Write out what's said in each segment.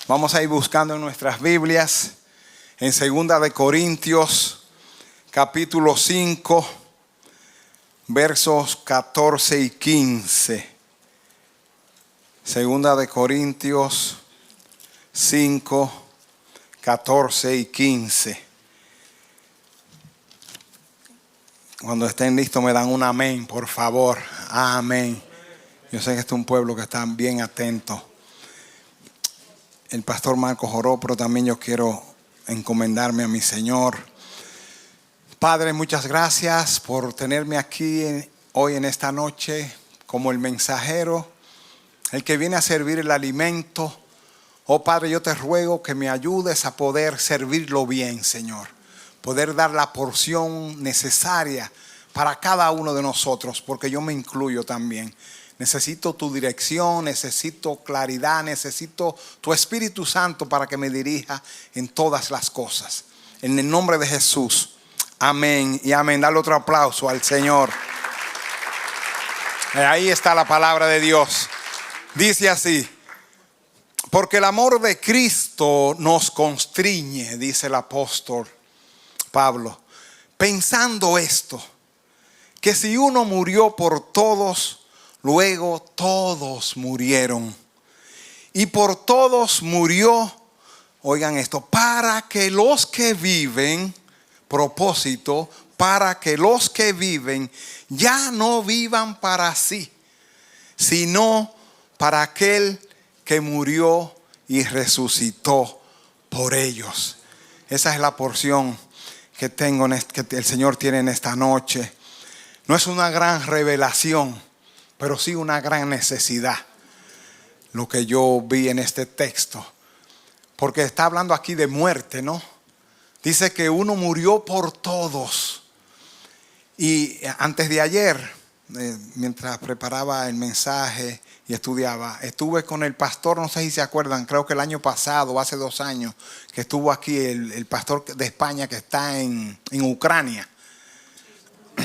Vamos a ir buscando en nuestras Biblias en 2 de Corintios, capítulo 5, versos 14 y 15. 2 de Corintios 5, 14 y 15. Cuando estén listos me dan un amén, por favor. Amén. Yo sé que este es un pueblo que está bien atento. El pastor Marcos oró, pero también yo quiero encomendarme a mi Señor. Padre, muchas gracias por tenerme aquí hoy en esta noche como el mensajero, el que viene a servir el alimento. Oh Padre, yo te ruego que me ayudes a poder servirlo bien, Señor. Poder dar la porción necesaria para cada uno de nosotros, porque yo me incluyo también. Necesito tu dirección, necesito claridad, necesito tu Espíritu Santo para que me dirija en todas las cosas. En el nombre de Jesús. Amén y amén. Dale otro aplauso al Señor. Ahí está la palabra de Dios. Dice así: porque el amor de Cristo nos constriñe, dice el apóstol Pablo, pensando esto, que si uno murió por todos, luego todos murieron. Y por todos murió, oigan esto, para que los que viven, propósito, para que los que viven ya no vivan para sí, sino para aquel que murió y resucitó por ellos. Esa es la porción que tengo, que el Señor tiene en esta noche. No es una gran revelación, pero sí una gran necesidad, lo que yo vi en este texto. Porque está hablando aquí de muerte, ¿no? Dice que uno murió por todos. Y antes de ayer, mientras preparaba el mensaje y estudiaba, estuve con el pastor, no sé si se acuerdan, creo que el año pasado, hace 2 años, que estuvo aquí el pastor de España que está en Ucrania.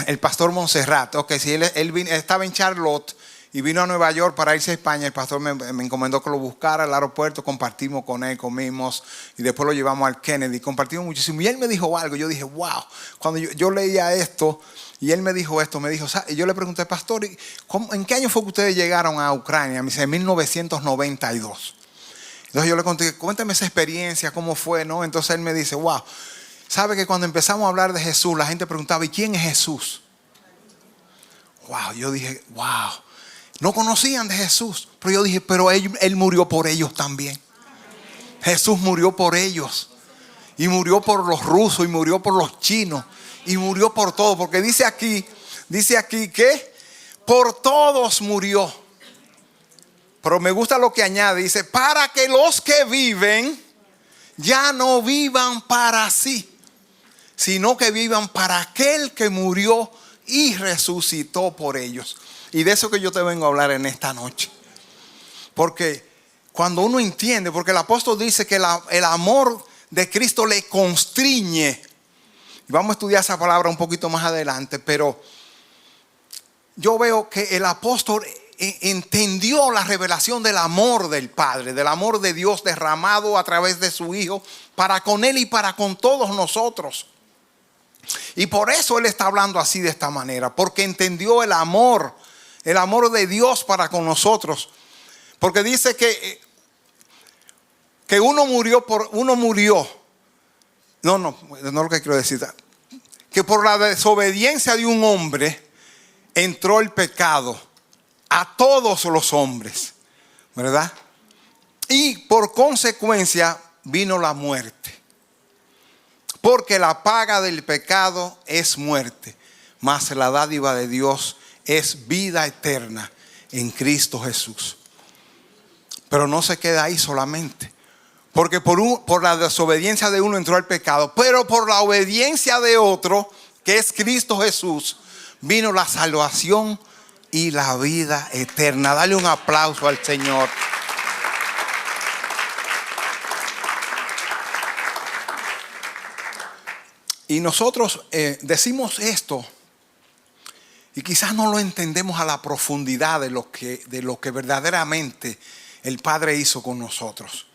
El pastor Montserrat. Ok, si él estaba en Charlotte y vino a Nueva York para irse a España. El pastor me encomendó que lo buscara al aeropuerto. Compartimos con él, comimos y después lo llevamos al Kennedy. Compartimos muchísimo y él me dijo algo. Yo dije, wow. Cuando yo leía esto y él me dijo esto, y yo le pregunté, pastor, ¿en qué año fue que ustedes llegaron a Ucrania? Me dice, en 1992. Entonces yo le conté, cuéntame esa experiencia, cómo fue, ¿no? Entonces él me dice, wow. ¿Sabe que cuando empezamos a hablar de Jesús, la gente preguntaba, ¿y quién es Jesús? Wow, yo dije, wow. No conocían de Jesús, pero yo dije, pero él murió por ellos también. Jesús murió por ellos. Y murió por los rusos, y murió por los chinos, y murió por todo. Porque dice aquí que por todos murió. Pero me gusta lo que añade, dice, para que los que viven ya no vivan para sí, sino que vivan para aquel que murió y resucitó por ellos. Y de eso que yo te vengo a hablar en esta noche. Porque cuando uno entiende, porque el apóstol dice que el amor de Cristo le constriñe. Y vamos a estudiar esa palabra un poquito más adelante, pero yo veo que el apóstol entendió la revelación del amor del Padre, del amor de Dios derramado a través de su Hijo para con Él y para con todos nosotros. Y por eso Él está hablando así, de esta manera, porque entendió el amor de Dios para con nosotros. Porque dice que uno murió. No es lo que quiero decir. Que por la desobediencia de un hombre entró el pecado a todos los hombres, ¿verdad? Y por consecuencia vino la muerte. Porque la paga del pecado es muerte, mas la dádiva de Dios es vida eterna en Cristo Jesús. Pero no se queda ahí solamente. Porque por la desobediencia de uno entró el pecado, pero por la obediencia de otro, que es Cristo Jesús, vino la salvación y la vida eterna. Dale un aplauso al Señor. Y nosotros decimos esto y quizás no lo entendemos a la profundidad de lo que verdaderamente el Padre hizo con nosotros.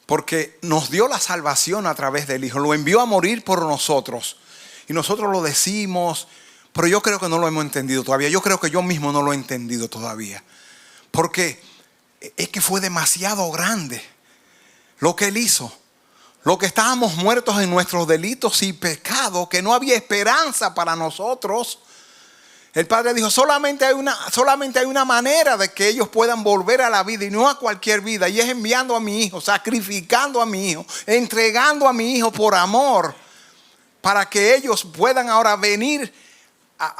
Porque nos dio la salvación a través del Hijo. Lo envió a morir por nosotros. Y nosotros lo decimos, pero yo creo que no lo hemos entendido todavía. Yo creo que yo mismo no lo he entendido todavía. Porque es que fue demasiado grande lo que Él hizo. Lo que estábamos muertos en nuestros delitos y pecados, que no había esperanza para nosotros. El Padre dijo, solamente hay una manera de que ellos puedan volver a la vida, y no a cualquier vida. Y es enviando a mi Hijo, sacrificando a mi Hijo, entregando a mi Hijo por amor, para que ellos puedan ahora venir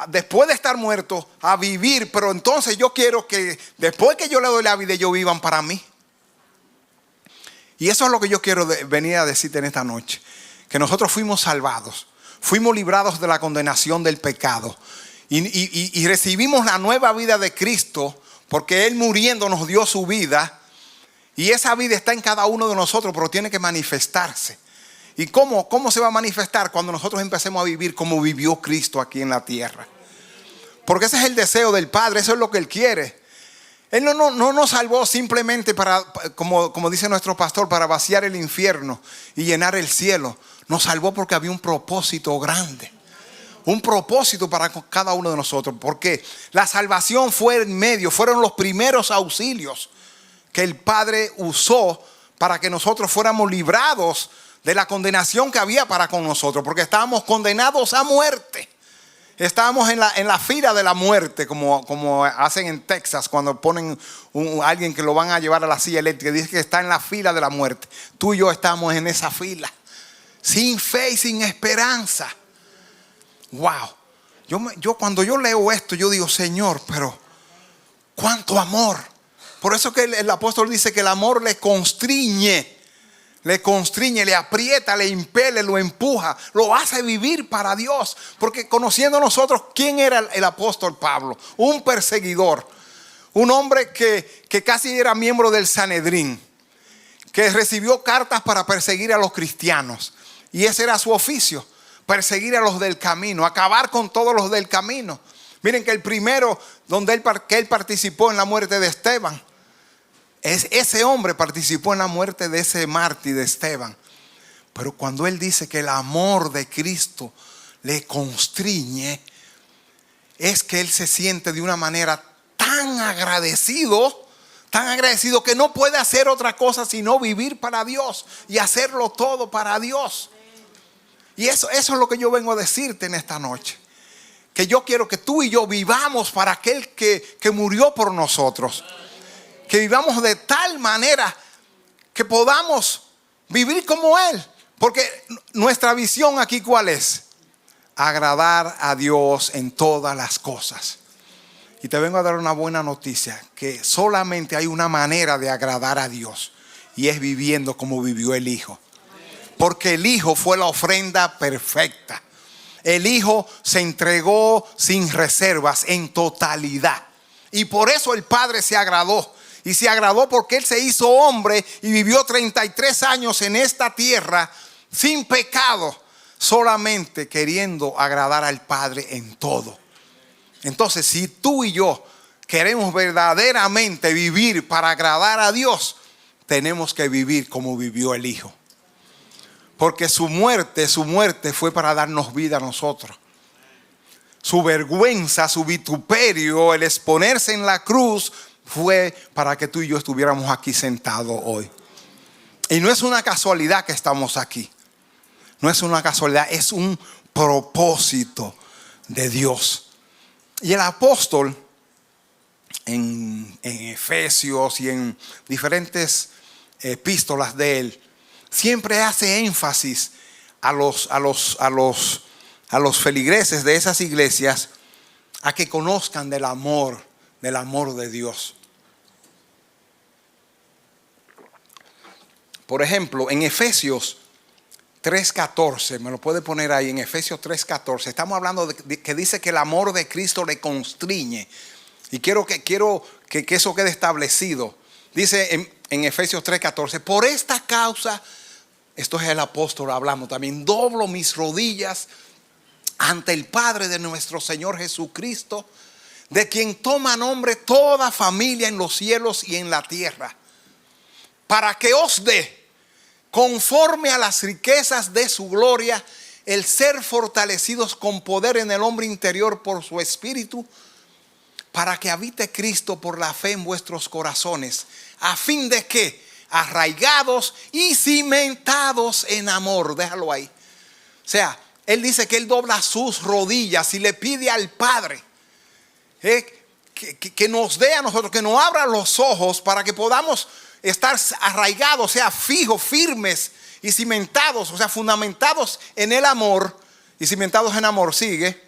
después de estar muertos a vivir. Pero entonces yo quiero que después que yo le doy la vida, ellos vivan para mí. Y eso es lo que yo quiero venir a decirte en esta noche. Que nosotros fuimos salvados, fuimos librados de la condenación del pecado. Y recibimos la nueva vida de Cristo, porque Él muriendo nos dio su vida. Y esa vida está en cada uno de nosotros, pero tiene que manifestarse. ¿Y cómo se va a manifestar? Cuando nosotros empecemos a vivir como vivió Cristo aquí en la tierra. Porque ese es el deseo del Padre, eso es lo que Él quiere. Él no nos salvó simplemente para, como dice nuestro pastor, para vaciar el infierno y llenar el cielo. Nos salvó porque había un propósito grande. Un propósito para cada uno de nosotros. Porque la salvación fue el medio, fueron los primeros auxilios que el Padre usó para que nosotros fuéramos librados de la condenación que había para con nosotros. Porque estábamos condenados a muerte. Estábamos en la fila de la muerte, como hacen en Texas cuando ponen alguien que lo van a llevar a la silla eléctrica. Dice que está en la fila de la muerte. Tú y yo estamos en esa fila, sin fe y sin esperanza. Wow. Yo cuando yo leo esto, yo digo, Señor, pero cuánto amor. Por eso que el apóstol dice que el amor le constriñe, le aprieta, le impele, lo empuja, lo hace vivir para Dios. Porque conociendo nosotros quién era el apóstol Pablo, un perseguidor, un hombre que casi era miembro del Sanedrín, que recibió cartas para perseguir a los cristianos, y ese era su oficio, perseguir a los del camino, acabar con todos los del camino. Miren que el primero que él participó en la muerte de Esteban, ese hombre participó en la muerte de ese mártir de Esteban. Pero cuando él dice que el amor de Cristo le constriñe, es que él se siente de una manera tan agradecido que no puede hacer otra cosa sino vivir para Dios y hacerlo todo para Dios. Y eso es lo que yo vengo a decirte en esta noche. Que yo quiero que tú y yo vivamos para aquel que murió por nosotros. Que vivamos de tal manera que podamos vivir como Él. Porque nuestra visión aquí, ¿cuál es? Agradar a Dios en todas las cosas. Y te vengo a dar una buena noticia. Que solamente hay una manera de agradar a Dios. Y es viviendo como vivió el Hijo. Porque el Hijo fue la ofrenda perfecta. El Hijo se entregó sin reservas, en totalidad. Y por eso el Padre se agradó. Y se agradó porque Él se hizo hombre y vivió 33 años en esta tierra sin pecado, solamente queriendo agradar al Padre en todo. Entonces, si tú y yo queremos verdaderamente vivir para agradar a Dios, tenemos que vivir como vivió el Hijo. Porque su muerte fue para darnos vida a nosotros. Su vergüenza, su vituperio, el exponerse en la cruz, fue para que tú y yo estuviéramos aquí sentados hoy. Y no es una casualidad que estamos aquí. No es una casualidad, es un propósito de Dios. Y el apóstol en Efesios y en diferentes epístolas de él siempre hace énfasis a los feligreses de esas iglesias a que conozcan del amor de Dios. Por ejemplo, en Efesios 3:14, me lo puede poner ahí, en Efesios 3:14, estamos hablando de que dice que el amor de Cristo le constriñe. Y quiero que eso quede establecido. Dice en Efesios 3:14, por esta causa, esto es el apóstol hablando también, doblo mis rodillas ante el Padre de nuestro Señor Jesucristo, de quien toma nombre toda familia en los cielos y en la tierra, para que os dé conforme a las riquezas de su gloria, el ser fortalecidos con poder en el hombre interior por su espíritu, para que habite Cristo por la fe en vuestros corazones, a fin de que, arraigados y cimentados en amor, déjalo ahí. O sea, él dice que él dobla sus rodillas y le pide al Padre que nos dé a nosotros, que nos abra los ojos para que podamos estar arraigados, o sea, fijos, firmes y cimentados, o sea, fundamentados en el amor y cimentados en amor. Sigue.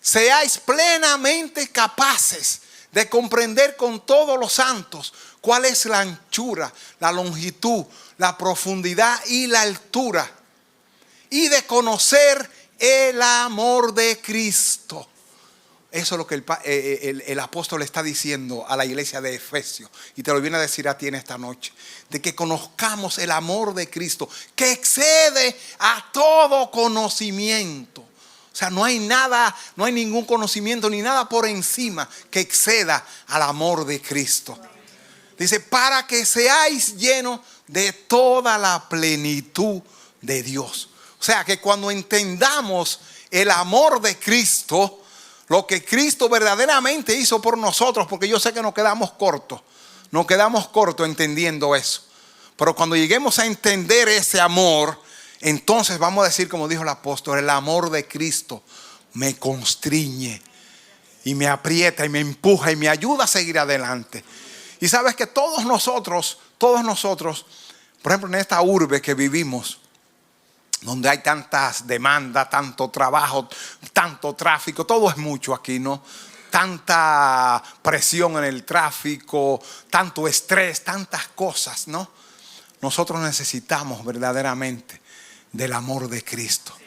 Seáis plenamente capaces de comprender con todos los santos cuál es la anchura, la longitud, la profundidad y la altura, y de conocer el amor de Cristo. Eso es lo que el apóstol está diciendo a la iglesia de Efesios, y te lo viene a decir a ti en esta noche, de que conozcamos el amor de Cristo que excede a todo conocimiento. O sea, no hay nada, no hay ningún conocimiento ni nada por encima que exceda al amor de Cristo. Dice, para que seáis llenos de toda la plenitud de Dios. O sea, que cuando entendamos el amor de Cristo, lo que Cristo verdaderamente hizo por nosotros, porque yo sé que nos quedamos cortos entendiendo eso. Pero cuando lleguemos a entender ese amor, entonces vamos a decir, como dijo el apóstol, el amor de Cristo me constriñe y me aprieta y me empuja y me ayuda a seguir adelante. Y sabes que todos nosotros, por ejemplo, en esta urbe que vivimos, donde hay tantas demandas, tanto trabajo, tanto tráfico, todo es mucho aquí, ¿no? Tanta presión en el tráfico, tanto estrés, tantas cosas, ¿no? Nosotros necesitamos verdaderamente del amor de Cristo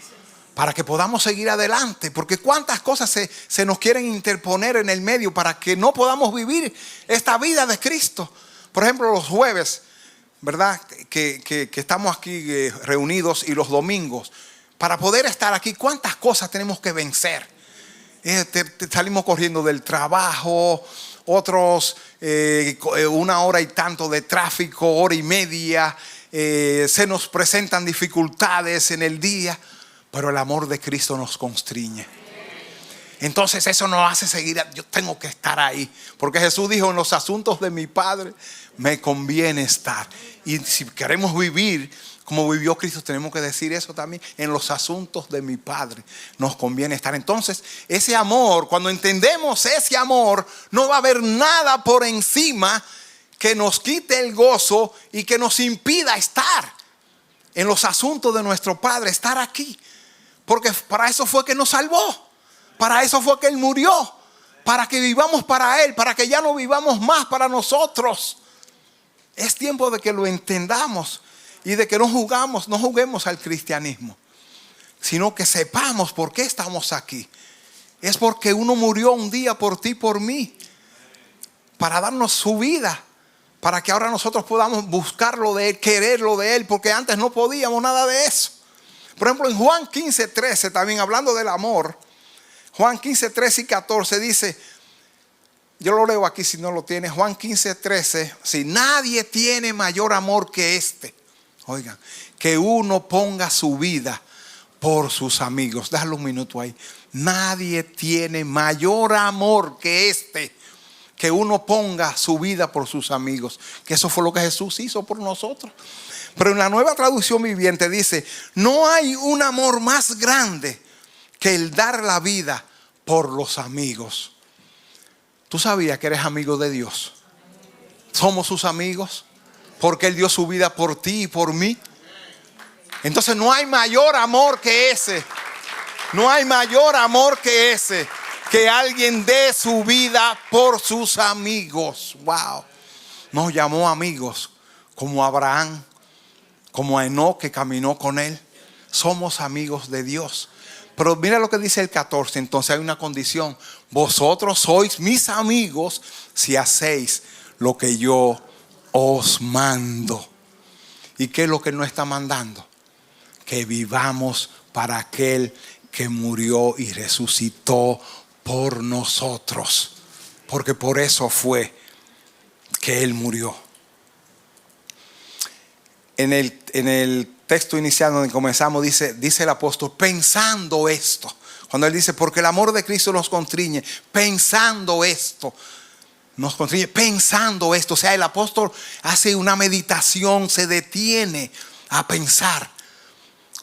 para que podamos seguir adelante, porque cuántas cosas se nos quieren interponer en el medio para que no podamos vivir esta vida de Cristo. Por ejemplo, los jueves, ¿verdad? Que estamos aquí reunidos, y los domingos, para poder estar aquí, cuántas cosas tenemos que vencer. Salimos corriendo del trabajo, otros 1 hora y tanto de tráfico, 1 hora y media, se nos presentan dificultades en el día, pero el amor de Cristo nos constriñe. Entonces eso nos hace seguir. Yo tengo que estar ahí, porque Jesús dijo, en los asuntos de mi Padre me conviene estar. Y si queremos vivir como vivió Cristo, tenemos que decir eso también: en los asuntos de mi Padre nos conviene estar. Entonces ese amor, cuando entendemos ese amor, no va a haber nada por encima que nos quite el gozo y que nos impida estar en los asuntos de nuestro Padre, estar aquí. Porque para eso fue que nos salvó. Para eso fue que Él murió, para que vivamos para Él, para que ya no vivamos más para nosotros. Es tiempo de que lo entendamos y de que no juguemos al cristianismo, sino que sepamos por qué estamos aquí. Es porque uno murió un día por ti y por mí, para darnos su vida, para que ahora nosotros podamos buscarlo de Él, quererlo de Él, porque antes no podíamos nada de eso. Por ejemplo, en Juan 15:13, también hablando del amor, Juan 15:13 y 14 dice, yo lo leo aquí si no lo tiene, Juan 15:13, si nadie tiene mayor amor que este, oigan, que uno ponga su vida por sus amigos. Déjalo un minuto ahí. Nadie tiene mayor amor que este, que uno ponga su vida por sus amigos. Que eso fue lo que Jesús hizo por nosotros. Pero en la Nueva Traducción Viviente dice, no hay un amor más grande que el dar la vida por los amigos. ¿Tú sabías que eres amigo de Dios? Somos sus amigos porque Él dio su vida por ti y por mí. Entonces no hay mayor amor que ese. No hay mayor amor que ese, que alguien dé su vida por sus amigos. Wow. Nos llamó amigos, como Abraham, como a Enoc, que caminó con Él. Somos amigos de Dios. Pero mira lo que dice el 14. Entonces hay una condición: vosotros sois mis amigos si hacéis lo que yo os mando. ¿Y qué es lo que Él nos está mandando? Que vivamos para aquel que murió y resucitó por nosotros, porque por eso fue que Él murió. en el texto inicial donde comenzamos dice el apóstol, pensando esto. Cuando él dice, porque el amor de Cristo nos constriñe, pensando esto. Nos constriñe pensando esto. O sea, el apóstol hace una meditación, se detiene a pensar.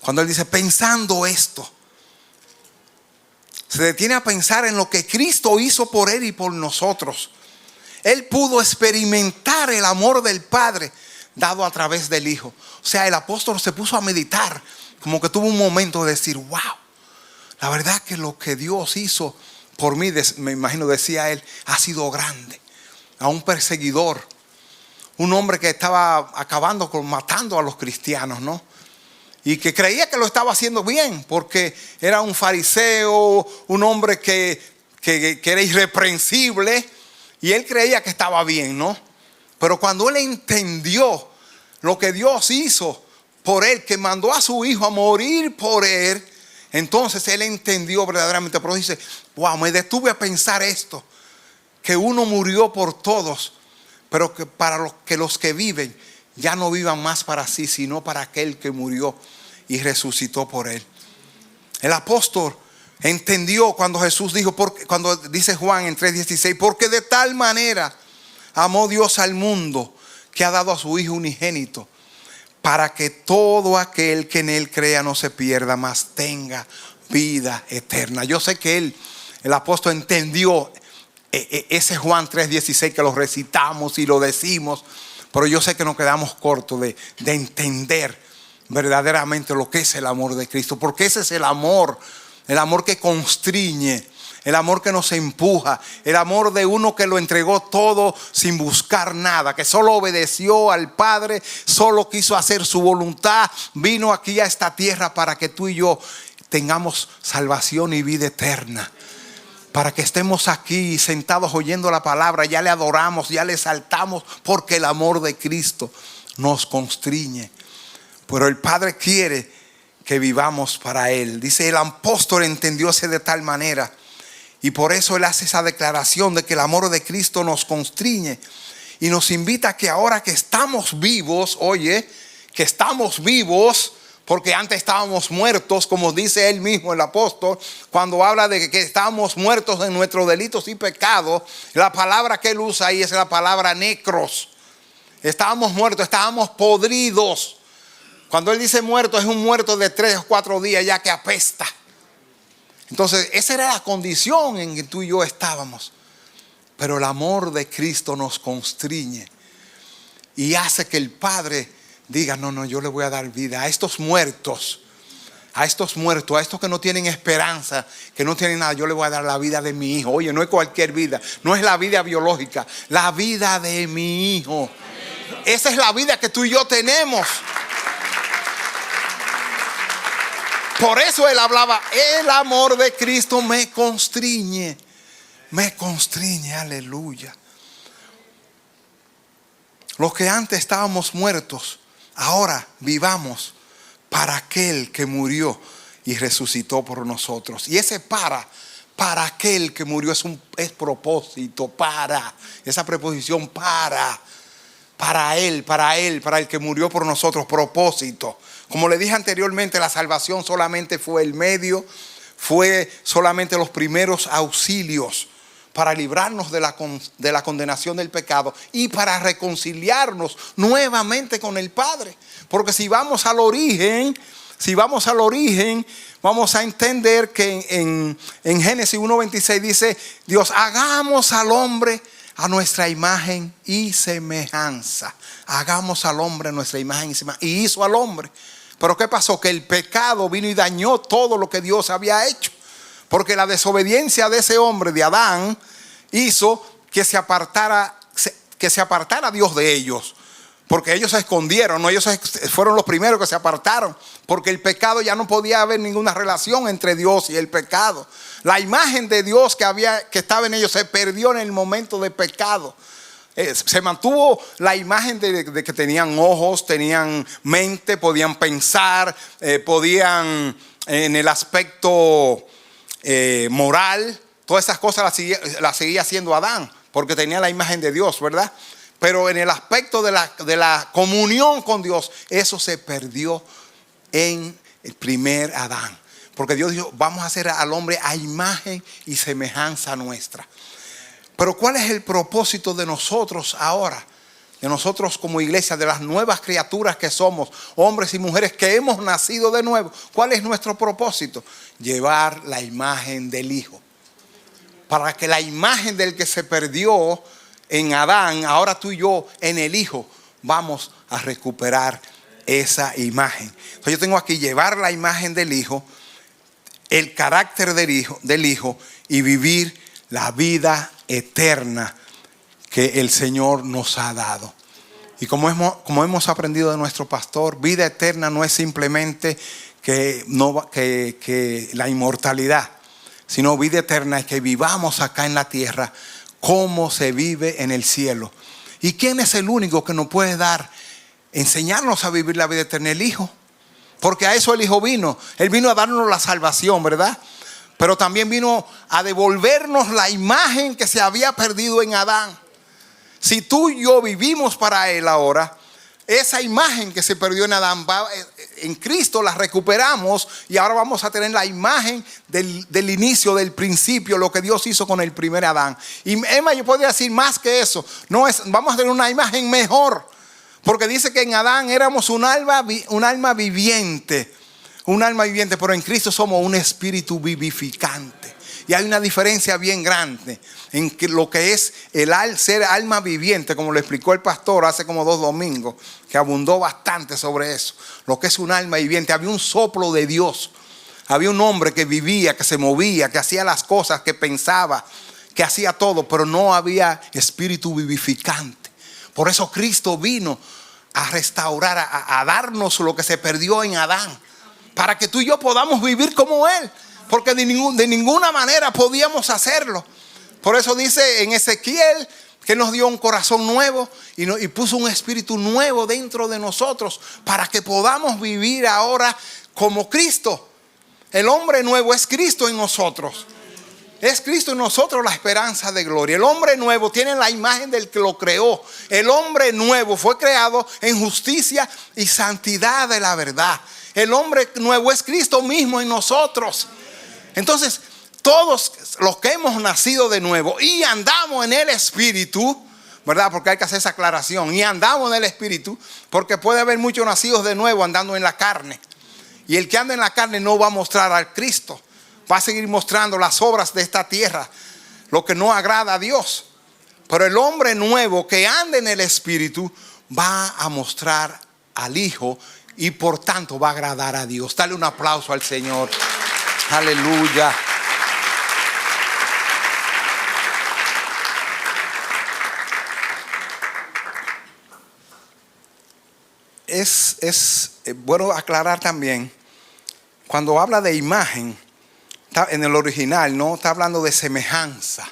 Cuando él dice pensando esto, se detiene a pensar en lo que Cristo hizo por él y por nosotros. Él pudo experimentar el amor del Padre dado a través del Hijo. O sea, el apóstol se puso a meditar, como que tuvo un momento de decir, wow, la verdad que lo que Dios hizo por mí, me imagino decía él, ha sido grande. A un perseguidor, un hombre que estaba matando a los cristianos, ¿no? Y que creía que lo estaba haciendo bien, porque era un fariseo, un hombre que era irreprensible, y él creía que estaba bien, ¿no? Pero cuando él entendió lo que Dios hizo por él, que mandó a su hijo a morir por él, entonces él entendió verdaderamente. Pero dice, wow, me detuve a pensar esto, que uno murió por todos, pero que para los que viven ya no vivan más para sí, sino para aquel que murió y resucitó por él. El apóstol entendió cuando Jesús dijo, cuando dice Juan en 3:16, porque de tal manera amó Dios al mundo que ha dado a su Hijo unigénito, para que todo aquel que en él crea no se pierda, mas tenga vida eterna. Yo sé que el apóstol entendió ese Juan 3:16 que lo recitamos y lo decimos, pero yo sé que nos quedamos cortos de entender verdaderamente lo que es el amor de Cristo, porque ese es el amor que constriñe, el amor que nos empuja, el amor de uno que lo entregó todo sin buscar nada, que solo obedeció al Padre, solo quiso hacer su voluntad, vino aquí a esta tierra para que tú y yo tengamos salvación y vida eterna. Para que estemos aquí sentados oyendo la palabra, ya le adoramos, ya le exaltamos, porque el amor de Cristo nos constriñe. Pero el Padre quiere que vivamos para Él. Dice, el apóstol entendióse de tal manera, y por eso él hace esa declaración de que el amor de Cristo nos constriñe y nos invita a que ahora que estamos vivos, que estamos vivos, porque antes estábamos muertos, como dice él mismo, el apóstol, cuando habla de que estábamos muertos en nuestros delitos y pecados. La palabra que él usa ahí es la palabra necros. Estábamos muertos, estábamos podridos. Cuando él dice muerto, es un muerto de 3 o 4 días ya que apesta. Entonces esa era la condición en que tú y yo estábamos. Pero el amor de Cristo nos constriñe y hace que el Padre diga, no, yo le voy a dar vida a estos muertos, a estos que no tienen esperanza, que no tienen nada. Yo le voy a dar la vida de mi hijo. Oye, no es cualquier vida, no es la vida biológica, la vida de mi hijo. Esa es la vida que tú y yo tenemos. Por eso él hablaba, el amor de Cristo me constriñe, aleluya. Los que antes estábamos muertos, ahora vivamos para aquel que murió y resucitó por nosotros. Y ese para aquel que murió es propósito, esa preposición para él, para el que murió por nosotros, propósito. Como le dije anteriormente, la salvación solamente fue el medio, fue solamente los primeros auxilios para librarnos de la condenación del pecado y para reconciliarnos nuevamente con el Padre. Porque si vamos al origen, vamos a entender que en Génesis 1:26 dice, Dios, hagamos al hombre a nuestra imagen y semejanza. Hagamos al hombre a nuestra imagen y semejanza. Y hizo al hombre. Pero ¿qué pasó? Que el pecado vino y dañó todo lo que Dios había hecho. Porque la desobediencia de ese hombre, de Adán, hizo que se apartara Dios de ellos. Porque ellos se escondieron, ¿no? Ellos fueron los primeros que se apartaron. Porque el pecado, ya no podía haber ninguna relación entre Dios y el pecado. La imagen de Dios que estaba en ellos se perdió en el momento de pecado. Se mantuvo la imagen de que tenían ojos, tenían mente, podían pensar, podían en el aspecto moral, todas esas cosas las seguía haciendo Adán, porque tenía la imagen de Dios, ¿verdad? Pero en el aspecto de la comunión con Dios, eso se perdió en el primer Adán. Porque Dios dijo, vamos a hacer al hombre a imagen y semejanza nuestra. Pero ¿cuál es el propósito de nosotros ahora? De nosotros como iglesia, de las nuevas criaturas que somos, hombres y mujeres que hemos nacido de nuevo. ¿Cuál es nuestro propósito? Llevar la imagen del Hijo. Para que la imagen del que se perdió en Adán, ahora tú y yo en el Hijo, vamos a recuperar esa imagen. Entonces yo tengo aquí llevar la imagen del Hijo, el carácter del Hijo y vivir la vida eterna que el Señor nos ha dado. Y como hemos aprendido de nuestro pastor, vida eterna no es simplemente que la inmortalidad, sino vida eterna es que vivamos acá en la tierra como se vive en el cielo. ¿Y quién es el único que nos puede enseñarnos a vivir la vida eterna? El Hijo. Porque a eso el Hijo vino. Él vino a darnos la salvación, ¿verdad? Pero también vino a devolvernos la imagen que se había perdido en Adán. Si tú y yo vivimos para Él ahora, esa imagen que se perdió en Adán, en Cristo la recuperamos y ahora vamos a tener la imagen del inicio, del principio, lo que Dios hizo con el primer Adán. Y Emma, yo podría decir más que eso. Vamos a tener una imagen mejor. Porque dice que en Adán éramos un alma viviente. Un alma viviente, pero en Cristo somos un espíritu vivificante. Y hay una diferencia bien grande en lo que es ser alma viviente, como lo explicó el pastor hace como 2 domingos, que abundó bastante sobre eso. Lo que es un alma viviente, había un soplo de Dios. Había un hombre que vivía, que se movía, que hacía las cosas, que pensaba, que hacía todo, pero no había espíritu vivificante. Por eso Cristo vino a restaurar, a darnos lo que se perdió en Adán, para que tú y yo podamos vivir como Él. Porque de ninguna manera podíamos hacerlo. Por eso dice en Ezequiel que nos dio un corazón nuevo y puso un espíritu nuevo dentro de nosotros para que podamos vivir ahora como Cristo. El hombre nuevo es Cristo en nosotros. Es Cristo en nosotros la esperanza de gloria. El hombre nuevo tiene la imagen del que lo creó. El hombre nuevo fue creado en justicia y santidad de la verdad. El hombre nuevo es Cristo mismo en nosotros. Entonces, todos los que hemos nacido de nuevo y andamos en el Espíritu, ¿verdad? Porque hay que hacer esa aclaración. Y andamos en el Espíritu, porque puede haber muchos nacidos de nuevo andando en la carne. Y el que anda en la carne no va a mostrar al Cristo. Va a seguir mostrando las obras de esta tierra, lo que no agrada a Dios. Pero el hombre nuevo que anda en el Espíritu va a mostrar al Hijo y por tanto va a agradar a Dios. Dale un aplauso al Señor. Aleluya. Es bueno aclarar también, cuando habla de imagen, en el original no está hablando de semejanza,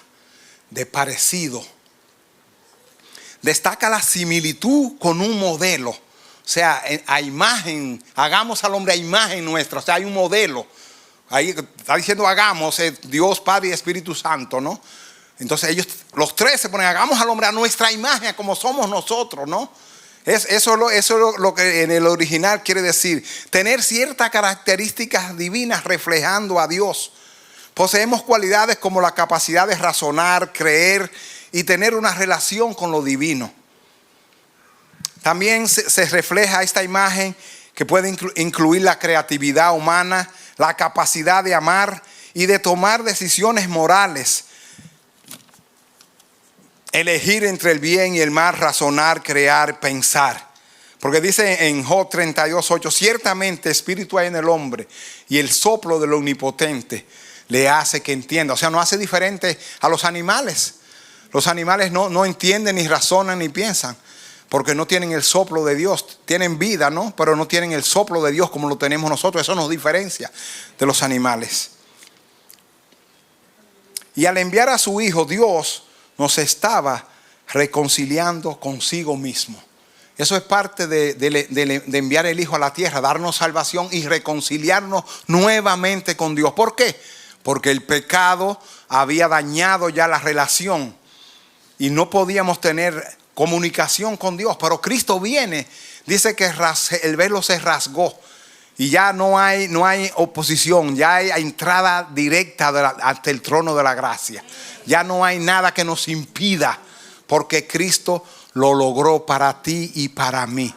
de parecido. Destaca la similitud con un modelo. O sea, a imagen, hagamos al hombre a imagen nuestra. O sea, hay un modelo. Ahí está diciendo hagamos, Dios, Padre y Espíritu Santo, ¿no? Entonces ellos, los tres se ponen, hagamos al hombre a nuestra imagen, como somos nosotros, ¿no? Eso es lo que en el original quiere decir. Tener ciertas características divinas reflejando a Dios. Poseemos cualidades como la capacidad de razonar, creer y tener una relación con lo divino. También se refleja esta imagen que puede incluir la creatividad humana, la capacidad de amar y de tomar decisiones morales. Elegir entre el bien y el mal, razonar, crear, pensar. Porque dice en Job 32:8, ciertamente espíritu hay en el hombre y el soplo del omnipotente le hace que entienda. O sea, no hace diferente a los animales. Los animales no entienden, ni razonan, ni piensan, porque no tienen el soplo de Dios. Tienen vida, ¿no? Pero no tienen el soplo de Dios como lo tenemos nosotros. Eso nos diferencia de los animales. Y al enviar a su Hijo, Dios nos estaba reconciliando consigo mismo. Eso es parte de enviar el Hijo a la tierra, darnos salvación y reconciliarnos nuevamente con Dios. ¿Por qué? Porque el pecado había dañado ya la relación y no podíamos tener comunicación con Dios. Pero Cristo viene, dice que el velo se rasgó. Y ya no hay oposición, ya hay entrada directa ante el trono de la gracia. Ya no hay nada que nos impida, porque Cristo lo logró para ti y para mí.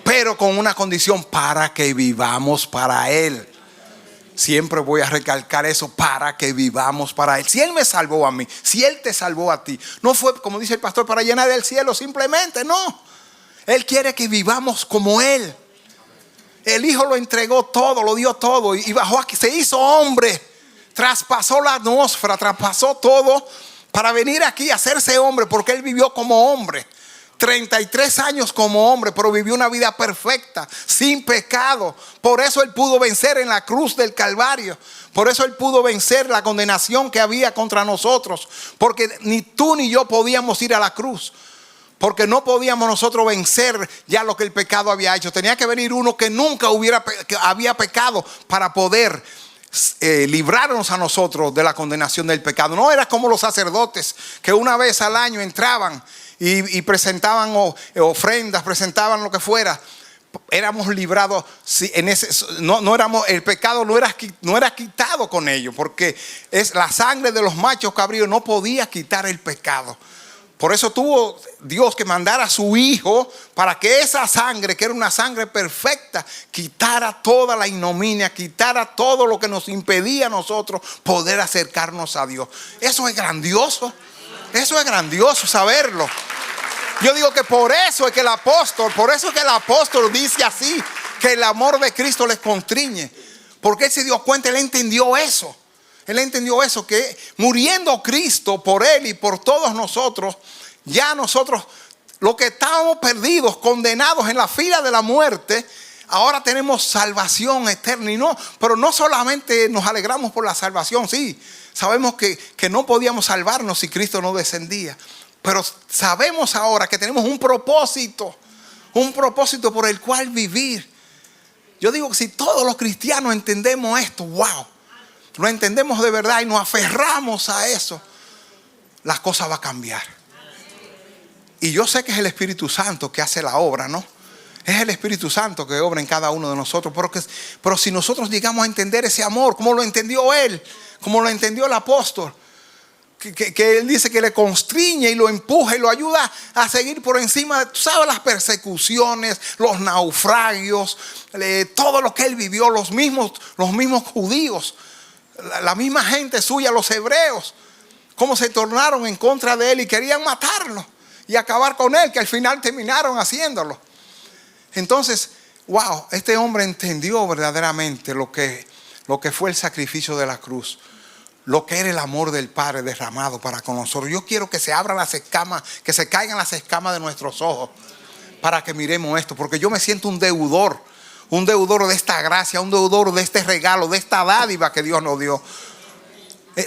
Pero con una condición: para que vivamos para Él. Siempre voy a recalcar eso: para que vivamos para Él. Si Él me salvó a mí, si Él te salvó a ti, no fue, como dice el pastor, para llenar el cielo simplemente, no. Él quiere que vivamos como Él. El Hijo lo entregó todo, lo dio todo y bajó aquí, se hizo hombre, traspasó la atmósfera, traspasó todo para venir aquí a hacerse hombre, porque Él vivió como hombre. 33 años como hombre, pero vivió una vida perfecta, sin pecado. Por eso Él pudo vencer en la cruz del Calvario. Por eso Él pudo vencer la condenación que había contra nosotros, porque ni tú ni yo podíamos ir a la cruz. Porque no podíamos nosotros vencer ya lo que el pecado había hecho. Tenía que venir uno que nunca había pecado para poder librarnos a nosotros de la condenación del pecado. No era como los sacerdotes que una vez al año entraban y presentaban ofrendas, presentaban lo que fuera. Éramos librados, no éramos, el pecado no era quitado con ello, porque es la sangre de los machos cabríos no podía quitar el pecado. Por eso tuvo Dios que mandar a su Hijo para que esa sangre, que era una sangre perfecta, quitara toda la ignominia, quitara todo lo que nos impedía a nosotros poder acercarnos a Dios. Eso es grandioso saberlo. Yo digo que por eso es que el apóstol dice así, que el amor de Cristo les constriñe. Porque Él se dio cuenta, Él entendió eso. Él entendió eso, que muriendo Cristo por Él y por todos nosotros, ya nosotros, los que estábamos perdidos, condenados en la fila de la muerte, ahora tenemos salvación eterna. Pero no solamente nos alegramos por la salvación, sí, sabemos que no podíamos salvarnos si Cristo no descendía. Pero sabemos ahora que tenemos un propósito por el cual vivir. Yo digo que si todos los cristianos entendemos esto, wow, lo entendemos de verdad y nos aferramos a eso, las cosas van a cambiar. Y yo sé que es el Espíritu Santo que hace la obra, ¿no? Es el Espíritu Santo que obra en cada uno de nosotros. Pero si nosotros llegamos a entender ese amor, como lo entendió Él, como lo entendió el apóstol, que Él dice que le constriñe y lo empuja y lo ayuda a seguir por encima de, tú sabes, las persecuciones, los naufragios, todo lo que Él vivió, los mismos judíos, la misma gente suya, los hebreos, cómo se tornaron en contra de Él y querían matarlo y acabar con Él, que al final terminaron haciéndolo. Entonces, wow, este hombre entendió verdaderamente lo que fue el sacrificio de la cruz, lo que era el amor del Padre derramado para con nosotros. Yo quiero que se abran las escamas, que se caigan las escamas de nuestros ojos para que miremos esto, porque yo me siento un deudor de esta gracia, un deudor de este regalo, de esta dádiva que Dios nos dio.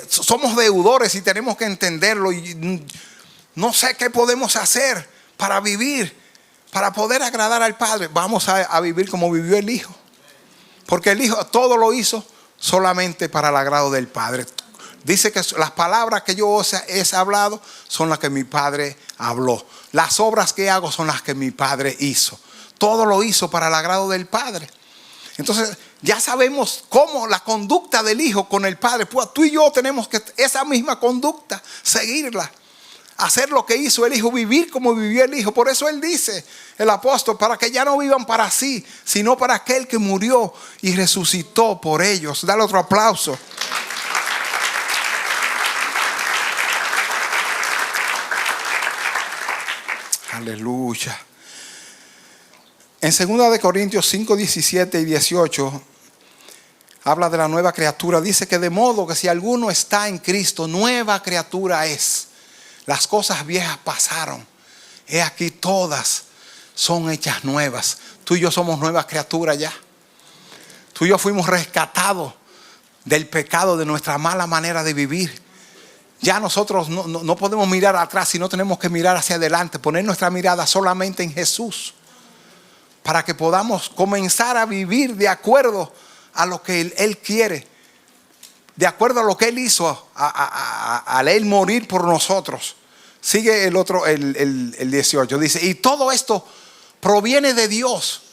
Somos deudores y tenemos que entenderlo. Y no sé qué podemos hacer para vivir, para poder agradar al Padre. Vamos a vivir como vivió el Hijo, porque el Hijo todo lo hizo solamente para el agrado del Padre. Dice que las palabras que yo os he hablado son las que mi Padre habló. Las obras que hago son las que mi Padre hizo. Todo lo hizo para el agrado del Padre. Entonces ya sabemos cómo la conducta del Hijo con el Padre. Pues tú y yo tenemos que esa misma conducta, seguirla. Hacer lo que hizo el Hijo, vivir como vivió el Hijo. Por eso Él dice, el apóstol, para que ya no vivan para sí, sino para aquel que murió y resucitó por ellos. Dale otro aplauso. Aleluya. En 2 Corintios 5, 17 y 18 habla de la nueva criatura. Dice que de modo que si alguno está en Cristo, nueva criatura es. Las cosas viejas pasaron, he aquí todas son hechas nuevas. Tú y yo somos nuevas criaturas ya. Tú y yo fuimos rescatados del pecado, de nuestra mala manera de vivir. Ya nosotros no podemos mirar atrás, sino tenemos que mirar hacia adelante, poner nuestra mirada solamente en Jesús, para que podamos comenzar a vivir de acuerdo a lo que Él quiere, de acuerdo a lo que Él hizo al Él morir por nosotros. Sigue el otro, el 18. Dice, y todo esto proviene de Dios,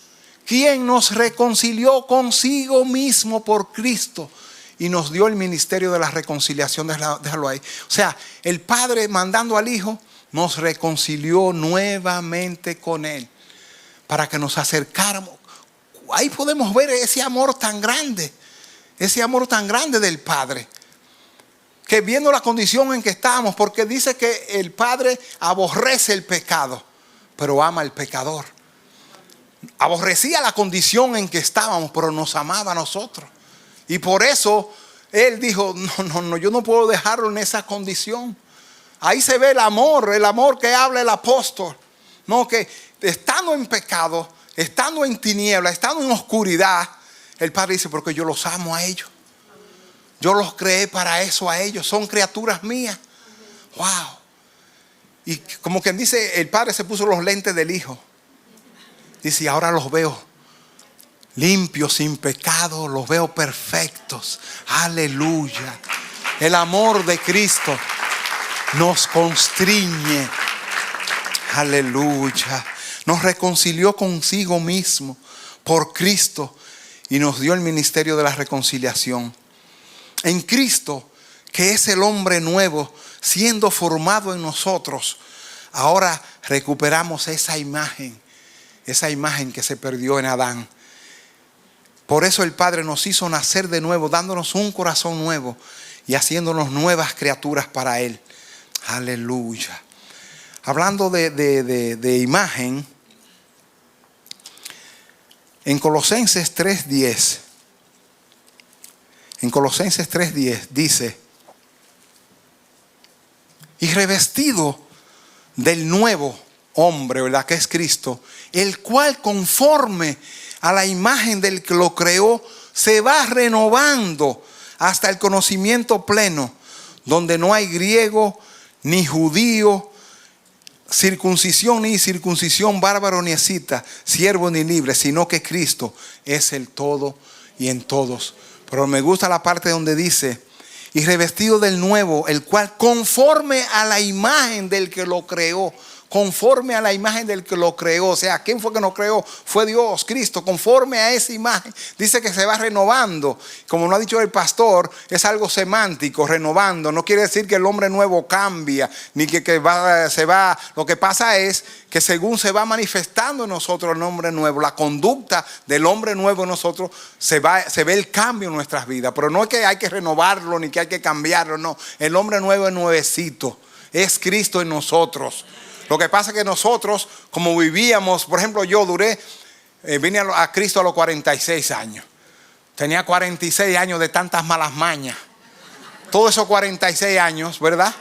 quien nos reconcilió consigo mismo por Cristo y nos dio el ministerio de la reconciliación. Déjalo ahí. O sea, el Padre mandando al Hijo nos reconcilió nuevamente con Él para que nos acercáramos. Ahí podemos ver ese amor tan grande del Padre, que viendo la condición en que estábamos, porque dice que el Padre aborrece el pecado, pero ama al pecador. Aborrecía la condición en que estábamos, pero nos amaba a nosotros. Y por eso Él dijo, no, yo no puedo dejarlo en esa condición. Ahí se ve el amor que habla el apóstol. No, que estando en pecado, estando en tiniebla, estando en oscuridad, el Padre dice, porque yo los amo a ellos. Yo los creé para eso a ellos. Son criaturas mías. Wow. Y como quien dice, el Padre se puso los lentes del Hijo. Dice, y ahora los veo limpios, sin pecado. Los veo perfectos. Aleluya. El amor de Cristo nos constriñe. Aleluya. Nos reconcilió consigo mismo por Cristo y nos dio el ministerio de la reconciliación. En Cristo, que es el hombre nuevo, siendo formado en nosotros, ahora recuperamos esa imagen que se perdió en Adán. Por eso el Padre nos hizo nacer de nuevo, dándonos un corazón nuevo y haciéndonos nuevas criaturas para Él. Aleluya. Hablando de imagen, en Colosenses 3:10. En Colosenses 3:10 dice, y revestido del nuevo hombre, ¿verdad? Que es Cristo, el cual conforme a la imagen del que lo creó, se va renovando hasta el conocimiento pleno, donde no hay griego ni judío, circuncisión ni circuncisión, bárbaro ni escita, siervo ni libre, sino que Cristo es el todo y en todos. Pero me gusta la parte donde dice, y revestido del nuevo, el cual conforme a la imagen del que lo creó. Conforme a la imagen del que lo creó. O sea, ¿quién fue que nos creó? Fue Dios, Cristo. Conforme a esa imagen. Dice que se va renovando. Como lo ha dicho el pastor, es algo semántico, renovando. No quiere decir que el hombre nuevo cambia, ni que se va. Lo que pasa es que según se va manifestando en nosotros el hombre nuevo, la conducta del hombre nuevo en nosotros, se ve el cambio en nuestras vidas. Pero no es que hay que renovarlo, ni que hay que cambiarlo, no. El hombre nuevo es nuevecito. Es Cristo en nosotros. Lo que pasa es que nosotros, como vivíamos, por ejemplo, yo vine a Cristo a los 46 años. Tenía 46 años de tantas malas mañas. Todos esos 46 años, ¿verdad?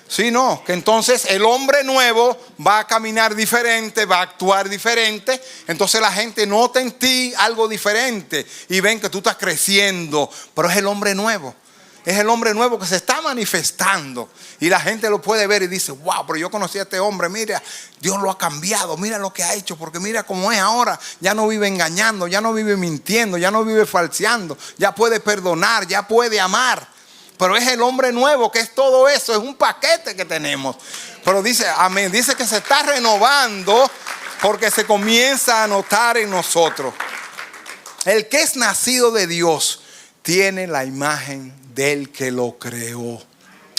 Sí, no, que entonces el hombre nuevo va a caminar diferente, va a actuar diferente. Entonces la gente nota en ti algo diferente y ven que tú estás creciendo. Pero es el hombre nuevo. Es el hombre nuevo que se está manifestando. Y la gente lo puede ver y dice, wow, pero yo conocí a este hombre, mira, Dios lo ha cambiado, mira lo que ha hecho, porque mira cómo es ahora. Ya no vive engañando, ya no vive mintiendo, ya no vive falseando, ya puede perdonar, ya puede amar. Pero es el hombre nuevo, que es todo eso, es un paquete que tenemos. Pero dice, amén, dice que se está renovando porque se comienza a notar en nosotros. El que es nacido de Dios tiene la imagen del que lo creó.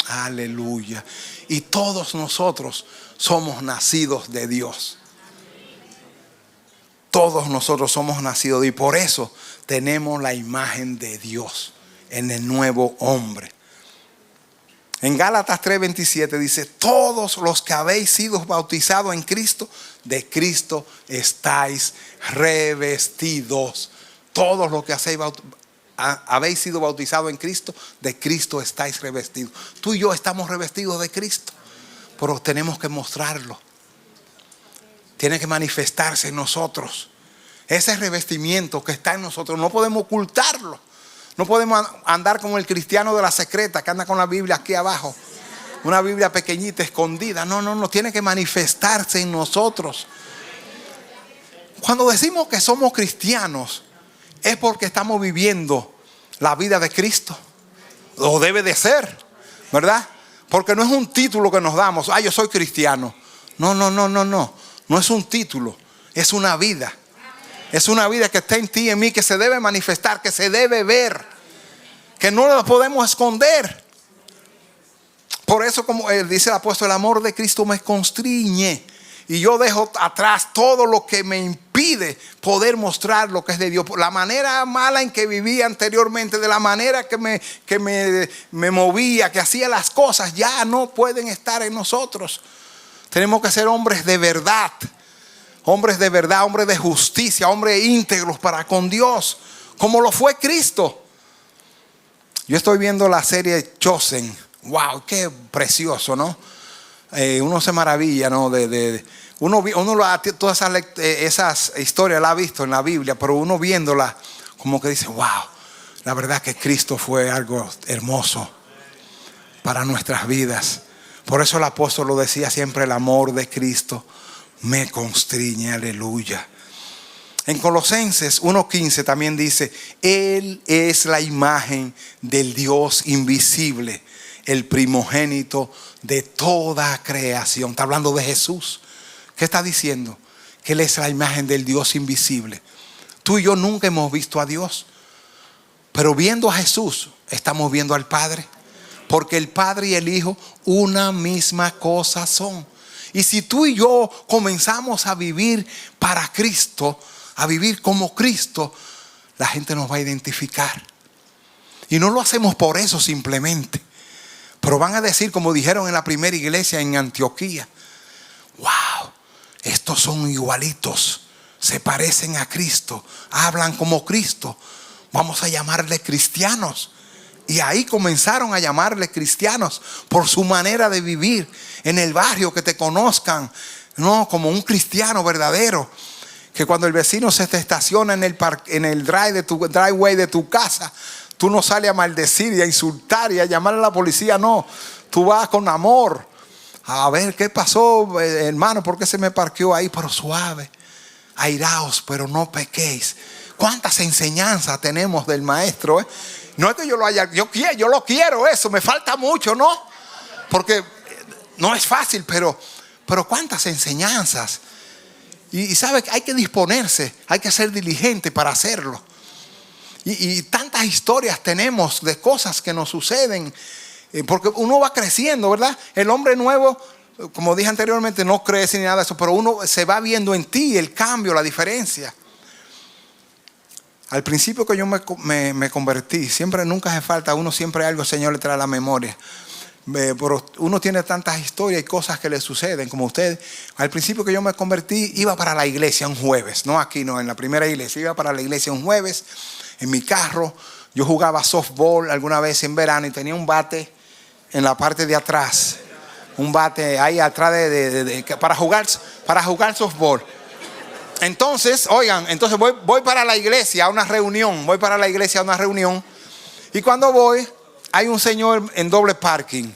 Aleluya. Y todos nosotros somos nacidos de Dios. Todos nosotros somos nacidos y por eso tenemos la imagen de Dios en el nuevo hombre. En Gálatas 3:27 dice, todos los que habéis sido bautizados en Cristo, de Cristo estáis revestidos. Todos los que habéis sido bautizados en Cristo, de Cristo estáis revestidos. Tú y yo estamos revestidos de Cristo, pero tenemos que mostrarlo. Tiene que manifestarse en nosotros. Ese revestimiento que está en nosotros no podemos ocultarlo. No podemos andar como el cristiano de la secreta que anda con la Biblia aquí abajo, una Biblia pequeñita escondida. No, tiene que manifestarse en nosotros. Cuando decimos que somos cristianos, es porque estamos viviendo la vida de Cristo. O debe de ser, ¿verdad? Porque no es un título que nos damos. Yo soy cristiano. No. No es un título. Es una vida. Es una vida que está en ti y en mí, que se debe manifestar, que se debe ver, que no la podemos esconder. Por eso, como dice el apóstol, el amor de Cristo me constriñe. Y yo dejo atrás todo lo que me impide poder mostrar lo que es de Dios. La manera mala en que vivía anteriormente, de la manera que me movía, que hacía las cosas, ya no pueden estar en nosotros. Tenemos que ser hombres de verdad. Hombres de verdad, hombres de justicia, hombres íntegros para con Dios, como lo fue Cristo. Yo estoy viendo la serie Chosen. Wow, qué precioso, ¿no? Uno se maravilla, ¿no? Todas esas historias las ha visto en la Biblia, pero uno viéndola como que dice, wow, la verdad que Cristo fue algo hermoso para nuestras vidas. Por eso el apóstol lo decía siempre, el amor de Cristo me constriñe, aleluya. En Colosenses 1:15 también dice, Él es la imagen del Dios invisible, el primogénito de toda creación. Está hablando de Jesús. ¿Qué está diciendo? Que Él es la imagen del Dios invisible. Tú y yo nunca hemos visto a Dios, pero viendo a Jesús estamos viendo al Padre, porque el Padre y el Hijo una misma cosa son. Y si tú y yo comenzamos a vivir para Cristo, a vivir como Cristo, la gente nos va a identificar. Y no lo hacemos por eso simplemente, pero van a decir, como dijeron en la primera iglesia en Antioquía, wow, estos son igualitos, se parecen a Cristo, hablan como Cristo, vamos a llamarle cristianos. Y ahí comenzaron a llamarle cristianos por su manera de vivir. En el barrio, que te conozcan, no, como un cristiano verdadero. Que cuando el vecino se te estaciona en el driveway de tu casa, tú no sales a maldecir y a insultar y a llamar a la policía. No, tú vas con amor. A ver, ¿qué pasó, hermano? ¿Por qué se me parqueó ahí? Pero suave. Airaos, pero no pequéis. ¿Cuántas enseñanzas tenemos del maestro? No es que yo lo quiero eso, me falta mucho, ¿no? Porque no es fácil, pero cuántas enseñanzas. Y sabe que hay que disponerse, hay que ser diligente para hacerlo. Y tantas historias tenemos de cosas que nos suceden, porque uno va creciendo, ¿verdad? El hombre nuevo, como dije anteriormente, no crece ni nada de eso, pero uno se va viendo en ti el cambio, la diferencia. Al principio que yo me convertí, nunca hace falta, uno siempre algo, el Señor le trae a la memoria. Pero uno tiene tantas historias y cosas que le suceden, como usted. Al principio que yo me convertí, iba para la iglesia un jueves, no aquí, no, en la primera iglesia. Iba para la iglesia un jueves, en mi carro. Yo jugaba softball alguna vez en verano y tenía un bate en la parte de atrás. Un bate ahí atrás para jugar softball. Entonces, voy para la iglesia a una reunión. Y cuando voy, hay un señor en doble parking.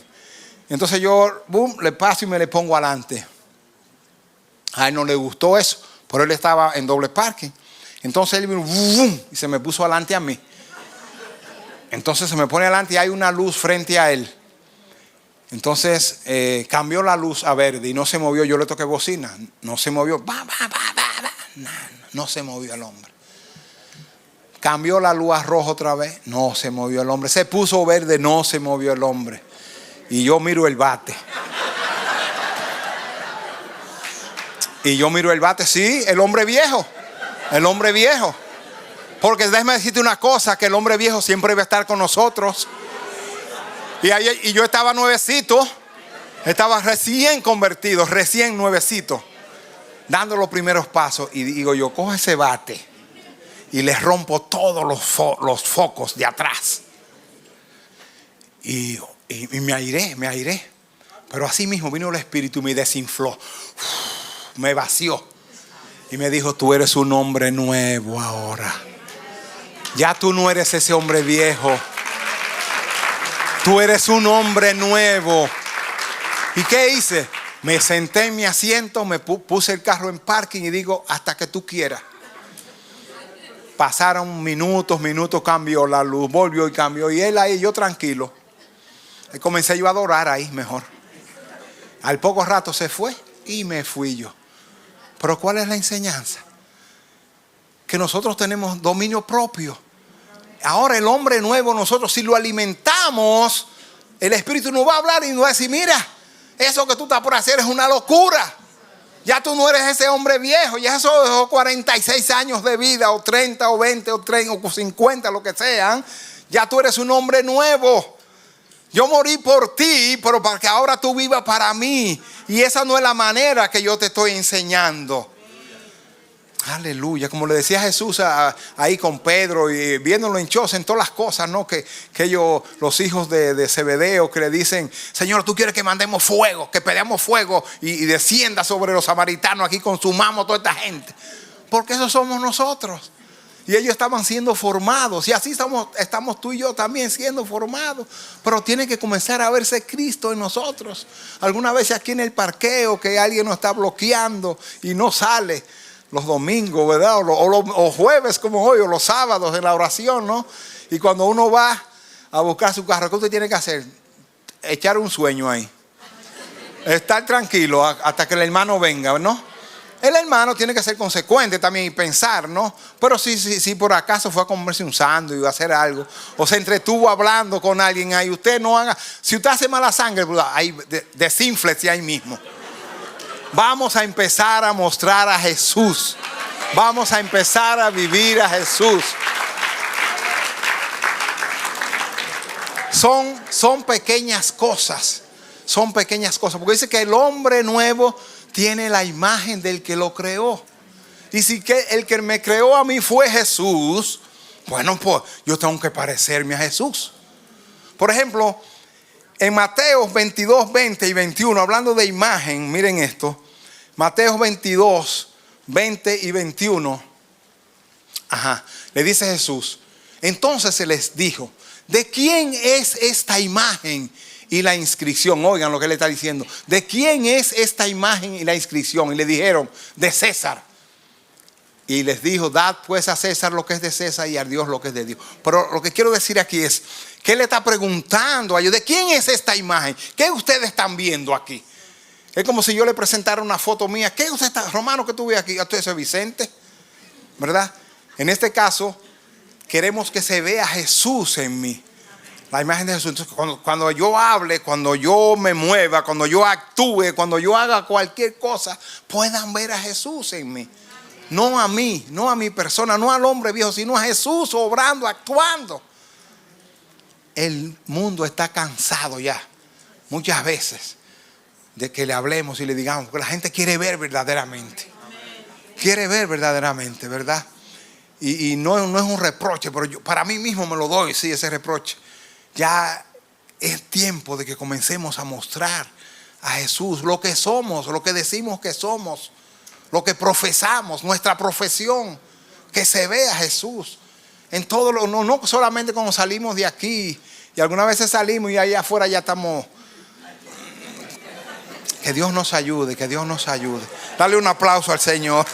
Entonces yo, le paso y me le pongo adelante. A él no le gustó eso, pero él estaba en doble parking. Entonces él vino, y se me puso adelante a mí. Entonces se me pone adelante y hay una luz frente a él. Entonces cambió la luz a verde y no se movió. Yo le toqué bocina, no se movió. No se movió el hombre. Cambió la luz a rojo otra vez, no se movió el hombre. Se puso verde, no se movió el hombre. Y yo miro el bate. Sí, el hombre viejo. Porque déjame decirte una cosa, que el hombre viejo siempre va a estar con nosotros. Y yo estaba nuevecito, estaba recién convertido, recién nuevecito, dando los primeros pasos. Y digo yo, cojo ese bate y le rompo todos los focos de atrás. Y me airé. Pero así mismo vino el Espíritu y me desinfló. Me vació. Y me dijo, tú eres un hombre nuevo ahora. Ya tú no eres ese hombre viejo. Tú eres un hombre nuevo. ¿Y qué hice? Me senté en mi asiento, me puse el carro en parking y digo, hasta que tú quieras. Pasaron minutos, cambió la luz, volvió y cambió. Y él ahí, yo tranquilo. Y comencé yo a adorar ahí mejor. Al poco rato se fue y me fui yo. Pero ¿cuál es la enseñanza? Que nosotros tenemos dominio propio. Ahora el hombre nuevo, nosotros si lo alimentamos, el Espíritu nos va a hablar y nos va a decir, mira, eso que tú estás por hacer es una locura. Ya tú no eres ese hombre viejo, ya esos 46 años de vida, o 30, o 20, o 30, o 50, lo que sean. Ya tú eres un hombre nuevo. Yo morí por ti, pero para que ahora tú vivas para mí. Y esa no es la manera que yo te estoy enseñando. Aleluya, como le decía Jesús ahí con Pedro y viéndolo en en todas las cosas, ¿no? Que ellos, los hijos de Zebedeo, que le dicen, Señor, tú quieres que mandemos fuego, que peleamos fuego y descienda sobre los samaritanos, aquí consumamos toda esta gente. Porque eso somos nosotros. Y ellos estaban siendo formados y así estamos tú y yo también siendo formados. Pero tiene que comenzar a verse Cristo en nosotros. Alguna vez aquí en el parqueo que alguien nos está bloqueando y no sale. Los domingos, ¿verdad? O jueves como hoy, o los sábados en la oración, ¿no? Y cuando uno va a buscar su carro, ¿qué usted tiene que hacer? Echar un sueño ahí. Estar tranquilo hasta que el hermano venga, ¿no? El hermano tiene que ser consecuente también y pensar, ¿no? Pero si por acaso fue a comerse un sándwich o a hacer algo, o se entretuvo hablando con alguien ahí, usted no haga. Si usted hace mala sangre, ahí desínflese ahí mismo. Vamos a empezar a mostrar a Jesús. Vamos a empezar a vivir a Jesús. Son pequeñas cosas. Son pequeñas cosas. Porque dice que el hombre nuevo tiene la imagen del que lo creó. Y si el que me creó a mí fue Jesús, bueno, pues yo tengo que parecerme a Jesús. Por ejemplo, en Mateo 22, 20 y 21, hablando de imagen, miren esto. Mateo 22, 20 y 21. Le dice Jesús. Entonces se les dijo, ¿de quién es esta imagen y la inscripción? Oigan lo que le está diciendo. ¿De quién es esta imagen y la inscripción? Y le dijeron, de César. Y les dijo, dad pues a César lo que es de César y a Dios lo que es de Dios. Pero lo que quiero decir aquí es, ¿qué le está preguntando a ellos? ¿De quién es esta imagen? ¿Qué ustedes están viendo aquí? Es como si yo le presentara una foto mía. ¿Qué usted está, Romano, que tú ves aquí? ¿Usted es Vicente? ¿Verdad? En este caso, queremos que se vea Jesús en mí. La imagen de Jesús. Entonces, cuando yo hable, cuando yo me mueva, cuando yo actúe, cuando yo haga cualquier cosa, puedan ver a Jesús en mí. No a mí, no a mi persona, no al hombre viejo, sino a Jesús obrando, actuando. El mundo está cansado ya, muchas veces, de que le hablemos y le digamos, porque la gente quiere ver verdaderamente. Quiere ver verdaderamente, ¿verdad? Y no es un reproche, pero para mí mismo me lo doy, sí, ese reproche. Ya es tiempo de que comencemos a mostrar a Jesús lo que somos, lo que decimos que somos, lo que profesamos, nuestra profesión, que se vea Jesús. En todo no solamente cuando salimos de aquí, y algunas veces salimos y allá afuera ya estamos. Que Dios nos ayude, que Dios nos ayude. Dale un aplauso al Señor.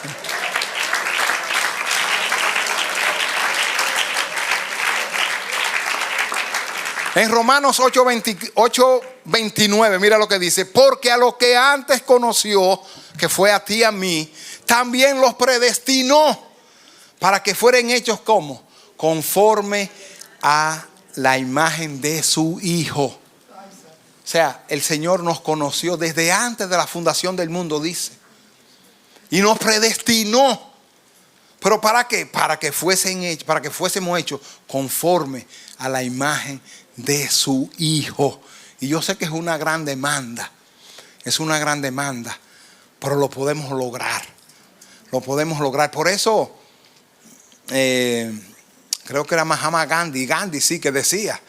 En Romanos 8:29, mira lo que dice. Porque a lo que antes conoció, que fue a ti y a mí, también los predestinó para que fueran hechos como conforme a la imagen de su Hijo. O sea, el Señor nos conoció desde antes de la fundación del mundo, dice. Y nos predestinó. ¿Pero para qué? Para que fuésemos hechos conforme a la imagen de su Hijo. Y yo sé que es una gran demanda. Es una gran demanda. Pero lo podemos lograr. Lo podemos lograr. Por eso, creo que era Mahatma Gandhi. Gandhi sí que decía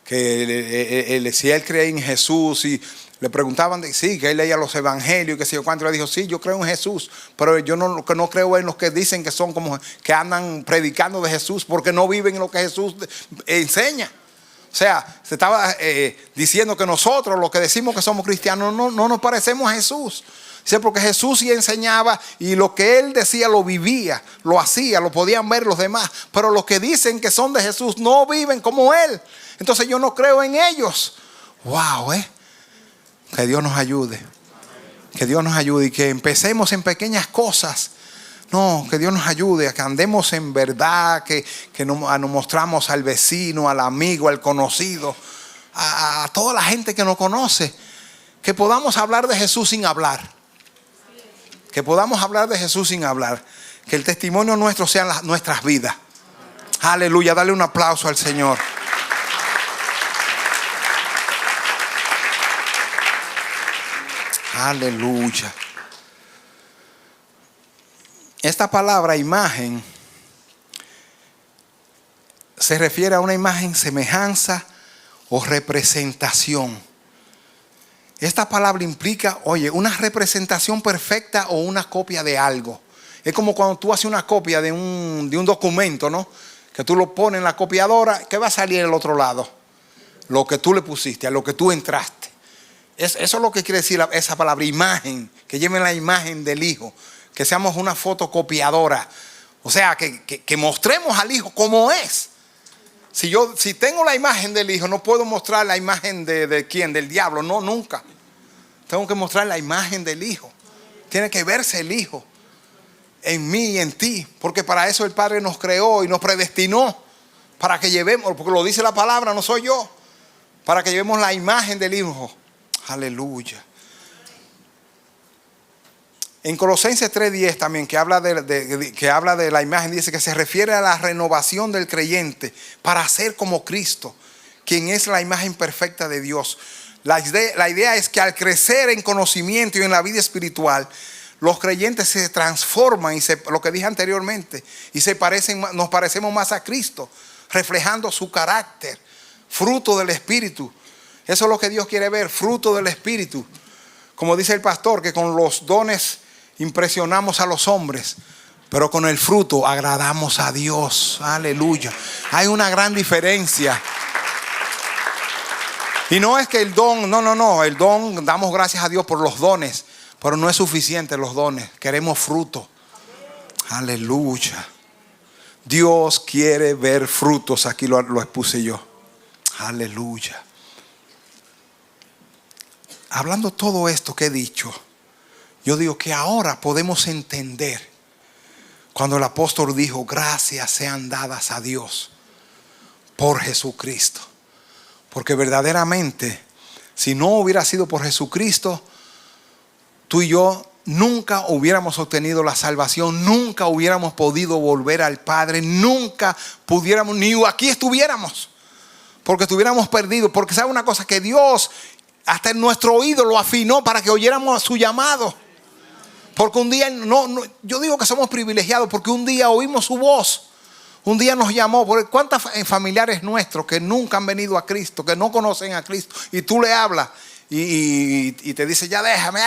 que si él creía en Jesús y le preguntaban, sí, que él leía los evangelios y que sé yo cuánto, le dijo, sí, yo creo en Jesús, pero yo no creo en los que dicen que son como que andan predicando de Jesús porque no viven en lo que Jesús enseña. O sea, se estaba diciendo que nosotros, los que decimos que somos cristianos, no nos parecemos a Jesús. Dice, porque Jesús sí enseñaba y lo que él decía lo vivía, lo hacía, lo podían ver los demás. Pero los que dicen que son de Jesús no viven como él. Entonces yo no creo en ellos. Wow, que Dios nos ayude. Que Dios nos ayude y que empecemos en pequeñas cosas. No, que Dios nos ayude a que andemos en verdad, que nos mostramos al vecino, al amigo, al conocido, a toda la gente que nos conoce. Que podamos hablar de Jesús sin hablar. Que podamos hablar de Jesús sin hablar. Que el testimonio nuestro sean nuestras vidas. Aleluya, dale un aplauso al Señor. Aleluya. Esta palabra imagen se refiere a una imagen, semejanza o representación. Esta palabra implica, una representación perfecta o una copia de algo. Es como cuando tú haces una copia de un documento, ¿no? Que tú lo pones en la copiadora, ¿qué va a salir al otro lado? Lo que tú le pusiste, a lo que tú entraste. Eso es lo que quiere decir esa palabra, imagen, que lleven la imagen del Hijo, que seamos una fotocopiadora. O sea, que mostremos al Hijo como es. Si tengo la imagen del Hijo, no puedo mostrar la imagen de ¿quién? Del diablo. No, nunca. Tengo que mostrar la imagen del Hijo. Tiene que verse el Hijo en mí y en ti, porque para eso el Padre nos creó y nos predestinó, para que llevemos, porque lo dice la palabra, no soy yo, para que llevemos la imagen del Hijo. Aleluya. En Colosenses 3:10 también, que habla de la imagen, dice que se refiere a la renovación del creyente para ser como Cristo, quien es la imagen perfecta de Dios. La idea es que al crecer en conocimiento y en la vida espiritual, los creyentes se transforman, lo que dije anteriormente, y nos parecemos más a Cristo, reflejando su carácter, fruto del Espíritu. Eso es lo que Dios quiere ver, fruto del Espíritu. Como dice el pastor, que con los dones impresionamos a los hombres, pero con el fruto agradamos a Dios. Aleluya. Hay una gran diferencia. Y no es que el don, no, el don, damos gracias a Dios por los dones, pero no es suficiente los dones, queremos fruto. Aleluya. Dios quiere ver frutos, aquí lo expuse yo. Aleluya. Hablando todo esto que he dicho, yo digo que ahora podemos entender cuando el apóstol dijo: gracias sean dadas a Dios por Jesucristo. Porque verdaderamente, si no hubiera sido por Jesucristo, tú y yo nunca hubiéramos obtenido la salvación, nunca hubiéramos podido volver al Padre, nunca pudiéramos, ni aquí estuviéramos, porque estuviéramos perdidos. Porque sabe una cosa, que Dios hasta en nuestro oído lo afinó para que oyéramos su llamado. Porque un día, yo digo que somos privilegiados porque un día oímos su voz. Un día nos llamó. ¿Cuántos familiares nuestros que nunca han venido a Cristo, que no conocen a Cristo, y tú le hablas y te dice: ya déjame?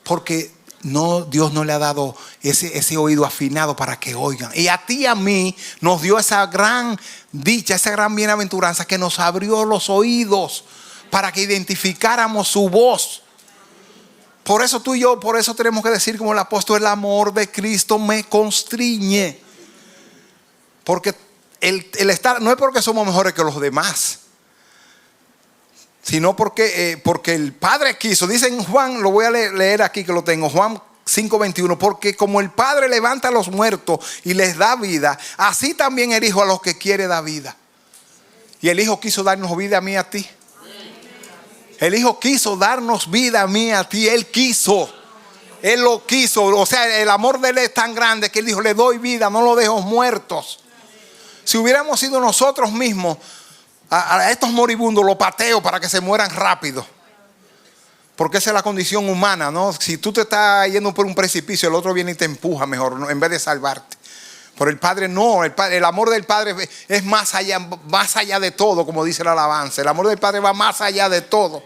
Porque Dios no le ha dado ese oído afinado para que oigan. Y a ti y a mí nos dio esa gran dicha, esa gran bienaventuranza, que nos abrió los oídos para que identificáramos su voz. Por eso tú y yo, por eso tenemos que decir como el apóstol: el amor de Cristo me constriñe. Porque el estar, no es porque somos mejores que los demás, sino porque el Padre quiso. Dice en Juan, lo voy a leer aquí que lo tengo, Juan 5:21, porque como el Padre levanta a los muertos y les da vida, así también el Hijo a los que quiere da vida. Y el Hijo quiso darnos vida a mí y a ti. El Hijo quiso darnos vida a mí y a ti. Él quiso. Él lo quiso. O sea, el amor de Él es tan grande que Él dijo: le doy vida, no lo dejo muertos. Si hubiéramos sido nosotros mismos, a estos moribundos los pateo para que se mueran rápido. Porque esa es la condición humana, ¿no? Si tú te estás yendo por un precipicio, el otro viene y te empuja mejor, ¿no? En vez de salvarte. Pero el Padre no, el amor del Padre es más allá de todo, como dice la alabanza. El amor del Padre va más allá de todo.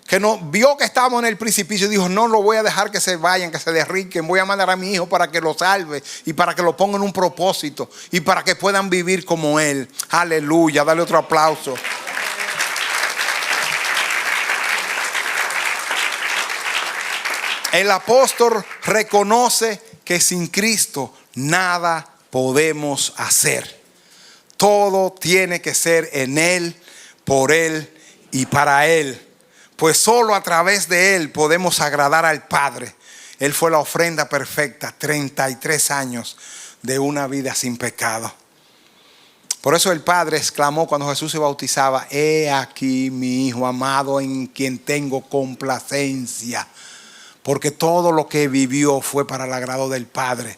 Que no vio que estábamos en el precipicio y dijo: no lo voy a dejar que se vayan, que se derriquen. Voy a mandar a mi Hijo para que lo salve y para que lo ponga en un propósito y para que puedan vivir como Él. Aleluya, dale otro aplauso. El apóstol reconoce que sin Cristo nada podemos hacer. Todo tiene que ser en Él, por Él y para Él, pues solo a través de Él podemos agradar al Padre. Él fue la ofrenda perfecta, 33 años de una vida sin pecado. Por eso el Padre exclamó cuando Jesús se bautizaba: he aquí mi Hijo amado en quien tengo complacencia. Porque todo lo que vivió fue para el agrado del Padre.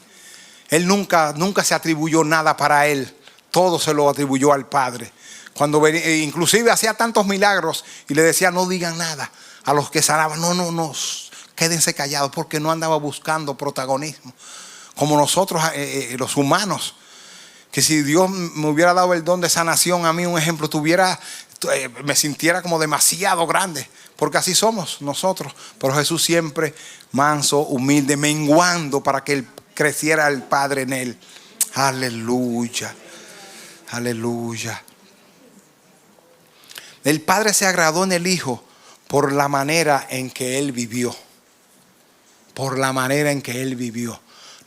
Él nunca se atribuyó nada para Él. Todo se lo atribuyó al Padre. Cuando venía, inclusive hacía tantos milagros y le decía: no digan nada a los que sanaban. No, quédense callados, porque no andaba buscando protagonismo como nosotros los humanos. Que si Dios me hubiera dado el don de sanación a mí, un ejemplo, me sintiera como demasiado grande, porque así somos nosotros. Pero Jesús siempre manso, humilde, menguando para que Él creciera el Padre en Él. Aleluya, aleluya. El Padre se agradó en el Hijo por la manera en que Él vivió. Por la manera en que Él vivió.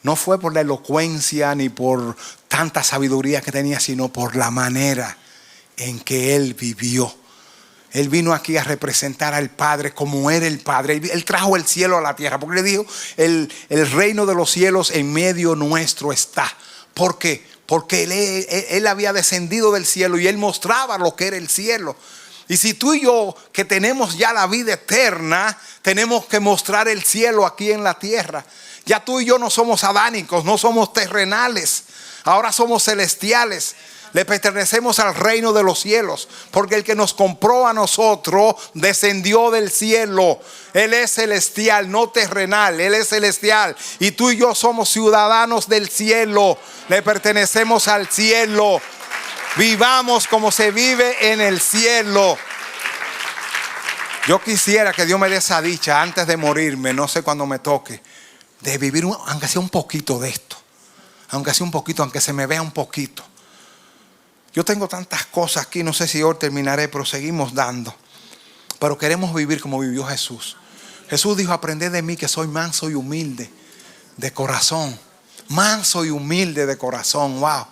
No fue por la elocuencia ni por tanta sabiduría que tenía, sino por la manera en que Él vivió. Él vino aquí a representar al Padre como era el Padre. Él trajo el cielo a la tierra, porque le dijo: el reino de los cielos en medio nuestro está. ¿Por qué? Porque él había descendido del cielo y Él mostraba lo que era el cielo. Y si tú y yo, que tenemos ya la vida eterna, tenemos que mostrar el cielo aquí en la tierra. Ya tú y yo no somos adánicos, no somos terrenales. Ahora somos celestiales. Le pertenecemos al reino de los cielos, porque el que nos compró a nosotros descendió del cielo. Él es celestial, no terrenal. Él es celestial. Y tú y yo somos ciudadanos del cielo. Le pertenecemos al cielo. Vivamos como se vive en el cielo. Yo quisiera que Dios me dé esa dicha antes de morirme, no sé cuándo me toque, de vivir aunque sea un poquito de esto. Aunque sea un poquito, aunque se me vea un poquito. Yo tengo tantas cosas aquí, no sé si hoy terminaré, pero seguimos dando. Pero queremos vivir como vivió Jesús. Jesús dijo: aprended de mí que soy manso y humilde de corazón. Manso y humilde de corazón. Wow.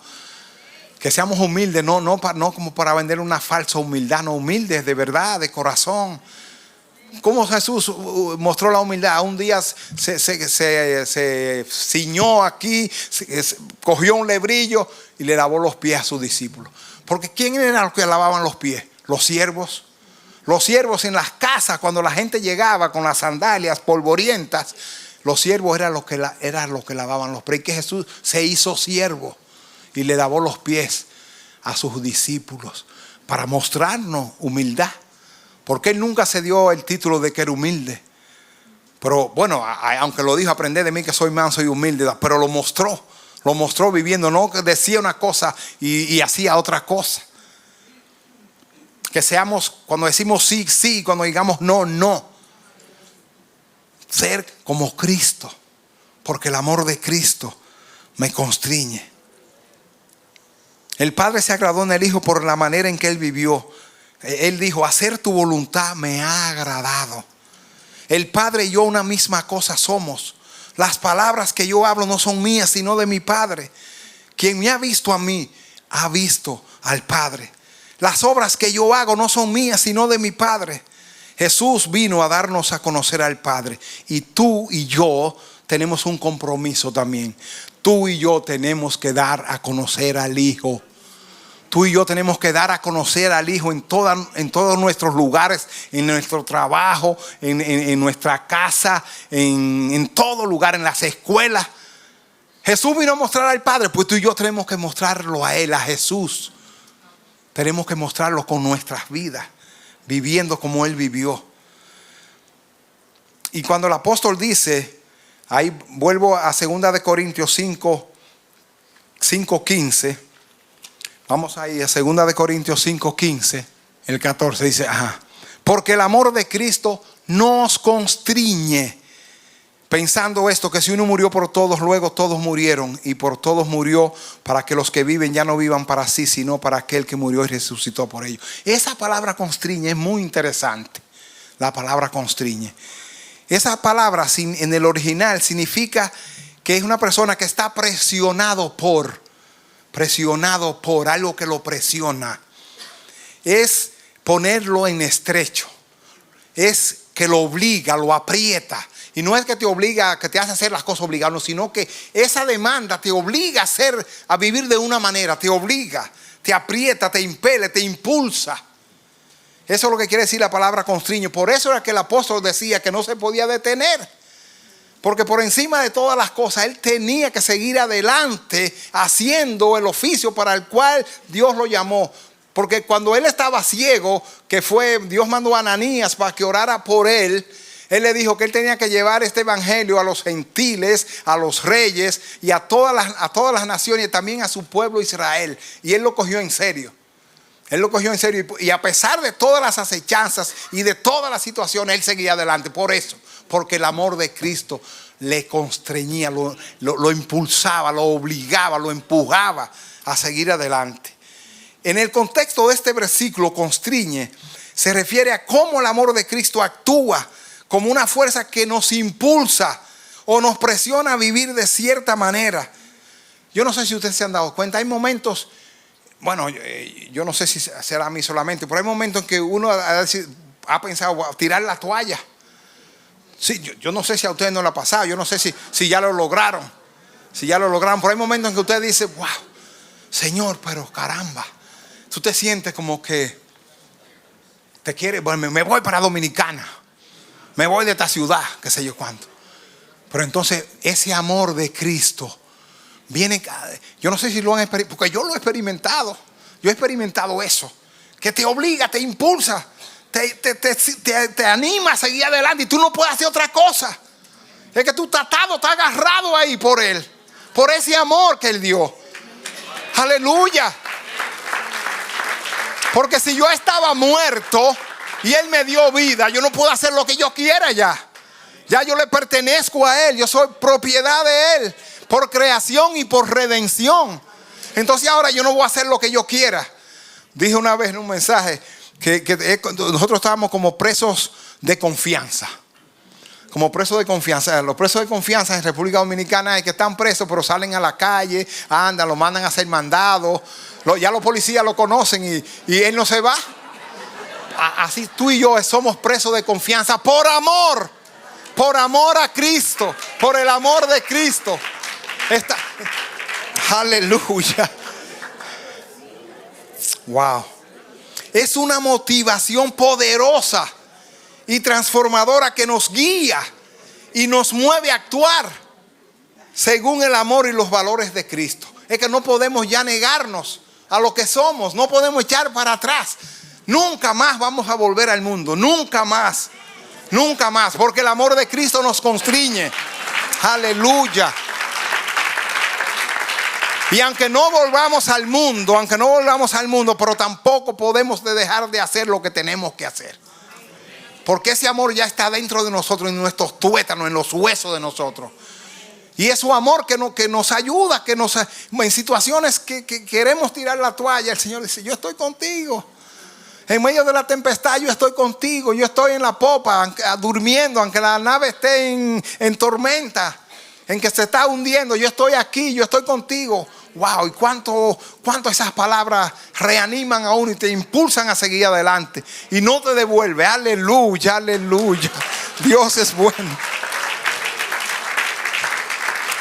Que seamos humildes, no como para vender una falsa humildad, no, humildes de verdad, de corazón. ¿Cómo Jesús mostró la humildad? Un día se ciñó aquí, cogió un lebrillo y le lavó los pies a sus discípulos. Porque ¿quién eran los que lavaban los pies? Los siervos. Los siervos en las casas, cuando la gente llegaba con las sandalias polvorientas, los siervos eran los que lavaban los pies. Y que Jesús se hizo siervo y le lavó los pies a sus discípulos para mostrarnos humildad. Porque Él nunca se dio el título de que era humilde. Pero bueno, aunque lo dijo: aprended de mí que soy manso y humilde. Pero lo mostró viviendo. No que decía una cosa y hacía otra cosa. Que seamos, cuando decimos sí, sí, cuando digamos no, no. Ser como Cristo. Porque el amor de Cristo me constriñe. El Padre se agradó en el Hijo por la manera en que Él vivió. Él dijo: hacer tu voluntad me ha agradado. El Padre y yo una misma cosa somos. Las palabras que yo hablo no son mías, sino de mi Padre. Quien me ha visto a mí, ha visto al Padre. Las obras que yo hago no son mías, sino de mi Padre. Jesús vino a darnos a conocer al Padre. Y tú y yo tenemos un compromiso también. Tú y yo tenemos que dar a conocer al Hijo. Tú y yo tenemos que dar a conocer al Hijo en todos nuestros lugares, en nuestro trabajo, en nuestra casa, en todo lugar, en las escuelas. Jesús vino a mostrar al Padre, pues tú y yo tenemos que mostrarlo a Él, a Jesús. Tenemos que mostrarlo con nuestras vidas, viviendo como Él vivió. Y cuando el apóstol dice, ahí vuelvo a 2 Corintios 5:15. Vamos ahí a 2 Corintios 5:15, el 14 dice: porque el amor de Cristo nos constriñe, pensando esto, que si uno murió por todos, luego todos murieron, y por todos murió, para que los que viven ya no vivan para sí, sino para aquel que murió y resucitó por ellos. Esa palabra constriñe es muy interesante. La palabra constriñe. Esa palabra en el original significa que es una persona que está presionado por algo que lo presiona. Es ponerlo en estrecho. Es que lo obliga, lo aprieta. Y no es que te obliga, que te hace hacer las cosas obligadas, sino que esa demanda te obliga a vivir de una manera, te obliga, te aprieta, te impele, te impulsa. Eso es lo que quiere decir la palabra constriñe. Por eso era que el apóstol decía que no se podía detener. Porque por encima de todas las cosas, él tenía que seguir adelante haciendo el oficio para el cual Dios lo llamó. Porque cuando él estaba ciego, Dios mandó a Ananías para que orara por él. Él le dijo que él tenía que llevar este evangelio a los gentiles, a los reyes y a todas las naciones y también a su pueblo Israel. Y él lo cogió en serio. Él lo cogió en serio y a pesar de todas las acechanzas y de todas las situaciones, él seguía adelante. Por eso, porque el amor de Cristo le constreñía, lo impulsaba, lo obligaba, lo empujaba a seguir adelante. En el contexto de este versículo, constriñe, se refiere a cómo el amor de Cristo actúa como una fuerza que nos impulsa o nos presiona a vivir de cierta manera. Yo no sé si ustedes se han dado cuenta, hay momentos, bueno, yo no sé si será a mí solamente, pero hay momentos en que uno ha pensado tirar la toalla. Sí, yo no sé si a ustedes no le ha pasado, yo no sé si ya lo lograron, pero hay momentos en que usted dice, wow, Señor, pero caramba, tú te sientes como que te quiere, bueno, me voy para Dominicana, me voy de esta ciudad, qué sé yo cuánto. Pero entonces ese amor de Cristo viene, yo no sé si lo han experimentado, porque yo lo he experimentado. Yo he experimentado eso, que te obliga, te impulsa, te anima a seguir adelante y tú no puedes hacer otra cosa. Es que tú estás atado, estás agarrado ahí por Él, por ese amor que Él dio. Aleluya. Porque si yo estaba muerto y Él me dio vida, yo no puedo hacer lo que yo quiera ya. Ya yo le pertenezco a Él, yo soy propiedad de Él, por creación y por redención. Entonces ahora yo no voy a hacer lo que yo quiera. Dije una vez en un mensaje que nosotros estábamos como presos de confianza. Como presos de confianza. Los presos de confianza en República Dominicana es que están presos pero salen a la calle, andan, lo mandan a hacer mandados. Ya los policías lo conocen y él no se va. Así tú y yo somos presos de confianza por amor a Cristo, por el amor de Cristo. Aleluya. Wow. Es una motivación poderosa y transformadora que nos guía y nos mueve a actuar según el amor y los valores de Cristo. Es que no podemos ya negarnos a lo que somos, no podemos echar para atrás. Nunca más vamos a volver al mundo, nunca más, porque el amor de Cristo nos constriñe. Aleluya. Y aunque no volvamos al mundo, pero tampoco podemos dejar de hacer lo que tenemos que hacer. Porque ese amor ya está dentro de nosotros, en nuestros tuétanos, en los huesos de nosotros. Y es su amor que nos ayuda, en situaciones que queremos tirar la toalla, el Señor dice, yo estoy contigo. En medio de la tempestad yo estoy contigo, yo estoy en la popa, durmiendo, aunque la nave esté en tormenta, en que se está hundiendo, yo estoy aquí, yo estoy contigo. Wow, y cuánto esas palabras reaniman a uno y te impulsan a seguir adelante y no te devuelve. Aleluya, aleluya. Dios es bueno.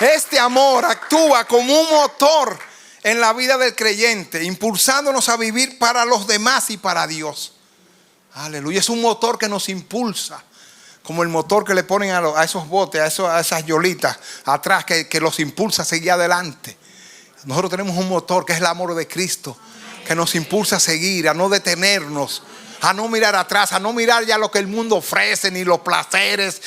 Este amor actúa como un motor en la vida del creyente, impulsándonos a vivir para los demás y para Dios. Aleluya, es un motor que nos impulsa, como el motor que le ponen a esos botes, a esas yolitas atrás, que los impulsa a seguir adelante. Nosotros tenemos un motor que es el amor de Cristo, que nos impulsa a seguir, a no detenernos, a no mirar atrás, a no mirar ya lo que el mundo ofrece, ni los placeres,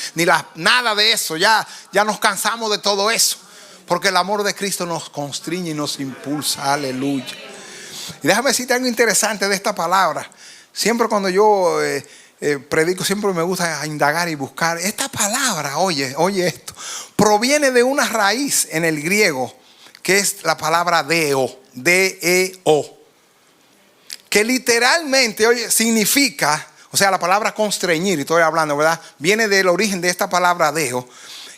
nada de eso. Ya nos cansamos de todo eso, porque el amor de Cristo nos constriñe y nos impulsa. Aleluya. Y déjame decirte algo interesante de esta palabra. Siempre cuando yo predico, siempre me gusta indagar y buscar. Esta palabra, oye esto, proviene de una raíz en el griego, que es la palabra deo, D-E-O, que literalmente, oye, significa, o sea, la palabra constreñir, y estoy hablando, ¿verdad? Viene del origen de esta palabra deo,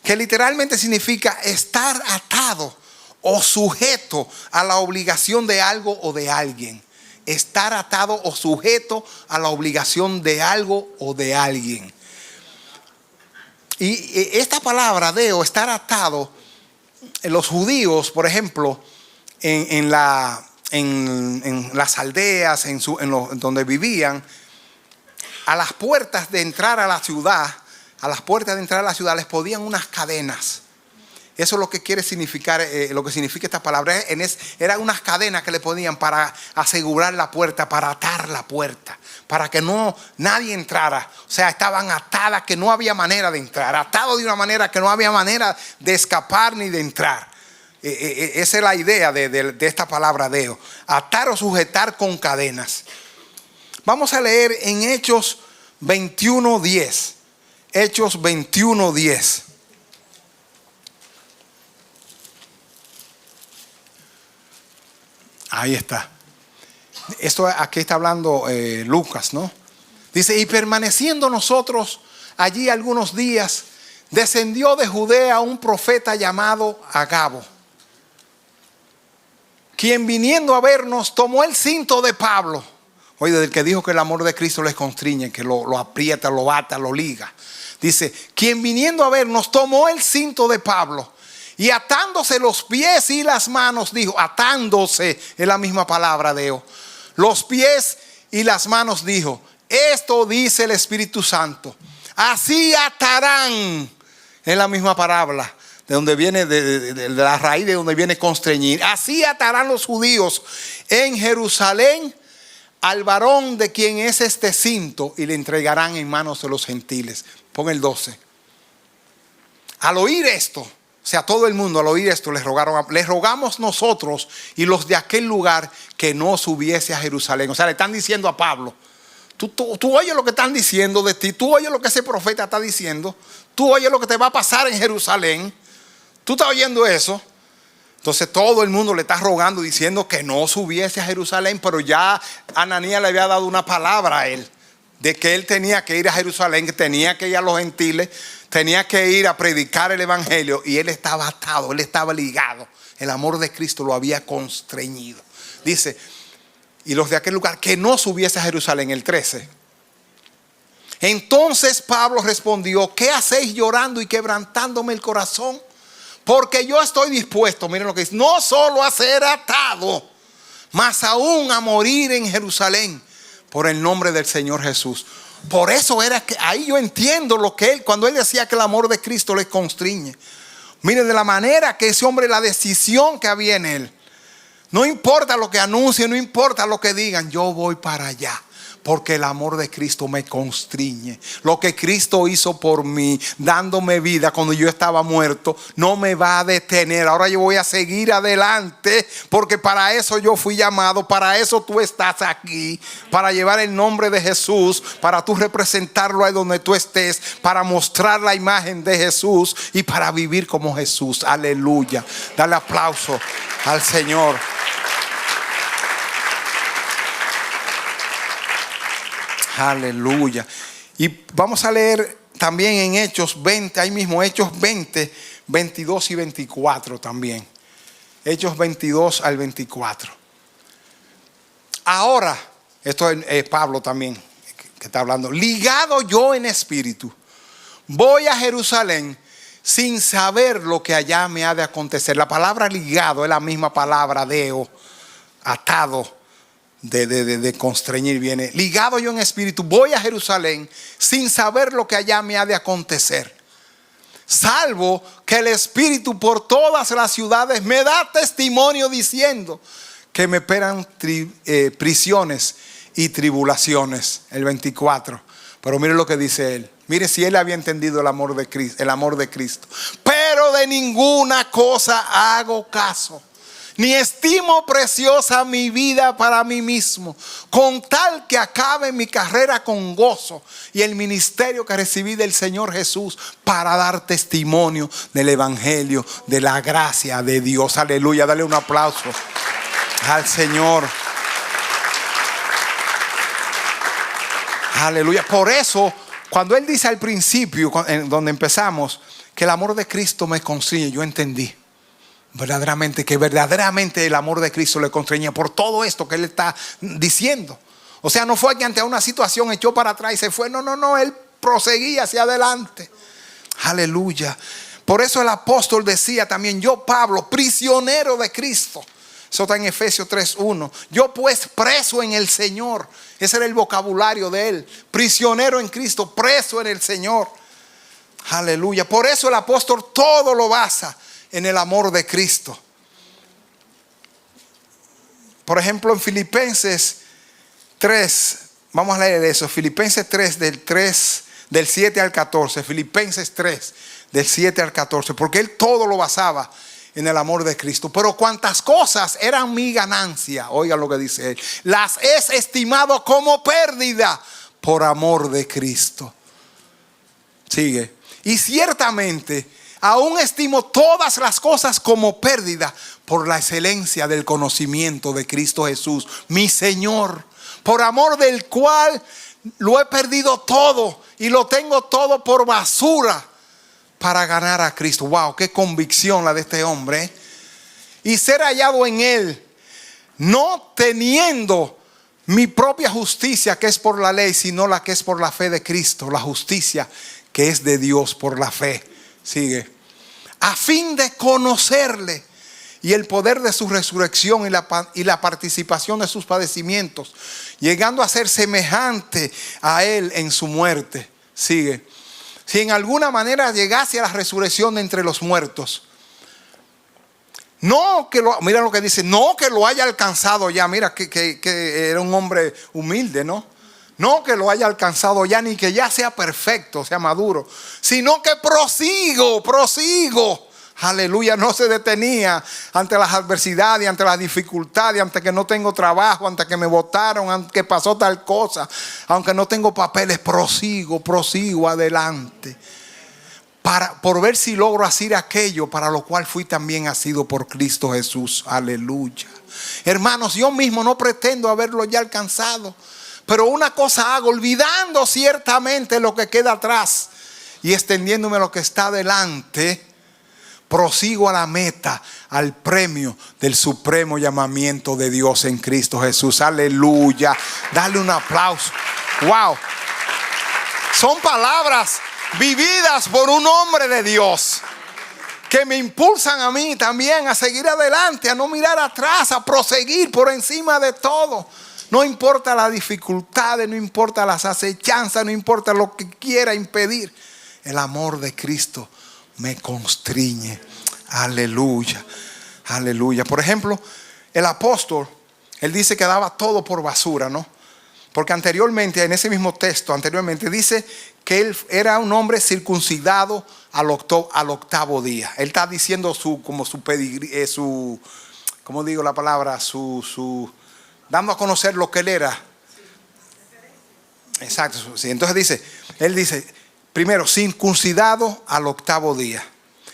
que literalmente significa estar atado o sujeto a la obligación de algo o de alguien. estar atado o sujeto a la obligación de algo o de alguien. Y esta palabra deo, estar atado, los judíos, por ejemplo, en las aldeas, donde vivían, a las puertas de entrar a la ciudad, les ponían unas cadenas. Eso es lo que quiere significar, lo que significa esta palabra. Eran unas cadenas que le ponían para asegurar la puerta, para atar la puerta, para que nadie entrara. O sea, estaban atadas, que no había manera de entrar, atados de una manera que no había manera de escapar ni de entrar. Esa es la idea de esta palabra deo, atar o sujetar con cadenas. Vamos a leer en Hechos 21:10. Hechos 21:10. Ahí está. Esto aquí está hablando Lucas, ¿no? Dice: y permaneciendo nosotros allí algunos días, descendió de Judea un profeta llamado Agabo, quien viniendo a vernos tomó el cinto de Pablo. Oye, del que dijo que el amor de Cristo les constriñe, que lo aprieta, lo ata, lo liga. Dice: quien viniendo a vernos tomó el cinto de Pablo, y atándose los pies y las manos, dijo, atándose es la misma palabra deo, los pies y las manos, dijo: esto dice el Espíritu Santo, así atarán, es la misma palabra, de donde viene, de la raíz de donde viene constreñir. Así atarán los judíos en Jerusalén al varón de quien es este cinto, y le entregarán en manos de los gentiles. Pon el 12. Al oír esto, o sea, todo el mundo al oír esto les rogamos nosotros y los de aquel lugar que no subiese a Jerusalén. O sea, le están diciendo a Pablo: tú oyes lo que están diciendo de ti, tú oyes lo que ese profeta está diciendo, tú oyes lo que te va a pasar en Jerusalén, tú estás oyendo eso. Entonces todo el mundo le está rogando, diciendo que no subiese a Jerusalén, pero ya Ananías le había dado una palabra a él, de que él tenía que ir a Jerusalén, que tenía que ir a los gentiles, tenía que ir a predicar el evangelio, y él estaba atado, él estaba ligado. El amor de Cristo lo había constreñido. Dice: y los de aquel lugar que no subiese a Jerusalén, el 13. Entonces Pablo respondió: ¿qué hacéis llorando y quebrantándome el corazón? Porque yo estoy dispuesto, miren lo que dice, no solo a ser atado, mas aún a morir en Jerusalén por el nombre del Señor Jesús. Por eso era que ahí yo entiendo lo que él, cuando él decía que el amor de Cristo le constriñe. Miren, de la manera que ese hombre, la decisión que había en él. No importa lo que anuncien, no importa lo que digan, yo voy para allá, porque el amor de Cristo me constriñe. Lo que Cristo hizo por mí, dándome vida cuando yo estaba muerto, no me va a detener. Ahora yo voy a seguir adelante, porque para eso yo fui llamado, para eso tú estás aquí, para llevar el nombre de Jesús, para tú representarlo ahí donde tú estés, para mostrar la imagen de Jesús y para vivir como Jesús. Aleluya. Dale aplauso al Señor. Aleluya. Y vamos a leer también en Hechos 20, ahí mismo, Hechos 20, 22 y 24 también. Hechos 22 al 24. Ahora, esto es Pablo también que está hablando. Ligado yo en espíritu, voy a Jerusalén sin saber lo que allá me ha de acontecer. La palabra ligado es la misma palabra deo, atado. De constreñir viene. Ligado yo en espíritu, voy a Jerusalén sin saber lo que allá me ha de acontecer, salvo que el Espíritu por todas las ciudades me da testimonio diciendo que me esperan prisiones y tribulaciones. El 24. Pero mire lo que dice él. Mire si él había entendido el amor de Cristo. Pero de ninguna cosa hago caso, ni estimo preciosa mi vida para mí mismo, con tal que acabe mi carrera con gozo y el ministerio que recibí del Señor Jesús, para dar testimonio del evangelio, de la gracia de Dios. Aleluya. Dale un aplauso al Señor. Aleluya. Por eso, cuando él dice al principio, donde empezamos, que el amor de Cristo me constriñe, yo entendí. verdaderamente el amor de Cristo le constreñía por todo esto que él está diciendo. O sea, no fue que ante una situación echó para atrás y se fue. No, él proseguía hacia adelante. Aleluya. Por eso el apóstol decía también: yo, Pablo, prisionero de Cristo. Eso está en Efesios 3:1. Yo pues preso en el Señor. Ese era el vocabulario de él. Prisionero en Cristo, preso en el Señor. Aleluya. Por eso el apóstol todo lo basa en el amor de Cristo. Por ejemplo, en Filipenses 3, vamos a leer eso. Filipenses 3 del 7 al 14. Filipenses 3 del 7 al 14. Porque él todo lo basaba en el amor de Cristo. Pero cuantas cosas eran mi ganancia, oigan lo que dice él, las he estimado como pérdida por amor de Cristo. Sigue. Y ciertamente aún estimo todas las cosas como pérdida por la excelencia del conocimiento de Cristo Jesús, mi Señor, por amor del cual lo he perdido todo y lo tengo todo por basura para ganar a Cristo. Wow, qué convicción la de este hombre. Y ser hallado en él, no teniendo mi propia justicia que es por la ley, sino la que es por la fe de Cristo, la justicia que es de Dios por la fe. Sigue. A fin de conocerle y el poder de su resurrección y la participación de sus padecimientos, llegando a ser semejante a él en su muerte. Sigue. Si en alguna manera llegase a la resurrección de entre los muertos. Mira lo que dice, no que lo haya alcanzado ya. Mira que era un hombre humilde, ¿no? No que lo haya alcanzado ya, ni que ya sea perfecto, sea maduro, sino que prosigo. Aleluya, no se detenía ante las adversidades, ante las dificultades, ante que no tengo trabajo, ante que me botaron, ante que pasó tal cosa, aunque no tengo papeles, prosigo adelante. Por ver si logro hacer aquello para lo cual fui también asido por Cristo Jesús. Aleluya. Hermanos, yo mismo no pretendo haberlo ya alcanzado, pero una cosa hago, olvidando ciertamente lo que queda atrás y extendiéndome lo que está delante, prosigo a la meta, al premio del supremo llamamiento de Dios en Cristo Jesús. Aleluya. Dale un aplauso. Wow. Son palabras vividas por un hombre de Dios que me impulsan a mí también a seguir adelante, a no mirar atrás, a proseguir por encima de todo. No importa las dificultades, no importa las acechanzas, no importa lo que quiera impedir. El amor de Cristo me constriñe. Aleluya. Aleluya. Por ejemplo, el apóstol, él dice que daba todo por basura, ¿no? Porque anteriormente, en ese mismo texto, dice que él era un hombre circuncidado al octavo día. Él está diciendo su pedigrí, ¿cómo digo la palabra? Dando a conocer lo que él era. Exacto. Sí. Entonces él dice, primero, circuncidado al octavo día,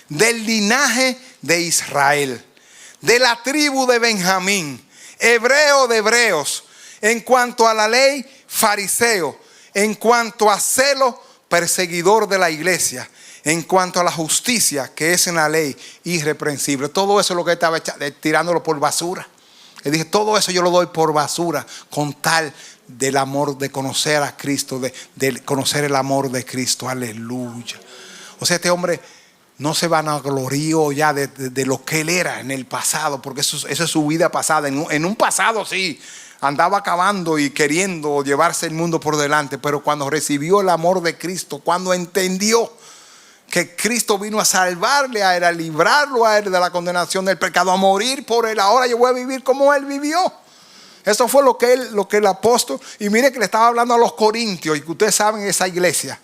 del linaje de Israel, de la tribu de Benjamín, hebreo de hebreos, en cuanto a la ley, fariseo, en cuanto a celo, perseguidor de la iglesia, en cuanto a la justicia que es en la ley, irreprensible. Todo eso es lo que estaba tirándolo por basura. Él dice, todo eso yo lo doy por basura con tal del amor de conocer a Cristo, de conocer el amor de Cristo. Aleluya. O sea, este hombre no se vanaglorió ya de lo que él era en el pasado, porque eso es su vida pasada. En un pasado sí, andaba acabando y queriendo llevarse el mundo por delante, pero cuando recibió el amor de Cristo, cuando entendió que Cristo vino a salvarle a él, a librarlo a él de la condenación del pecado, a morir por él, ahora yo voy a vivir como él vivió. Eso fue lo que el apóstol, y mire que le estaba hablando a los corintios, y que ustedes saben esa iglesia,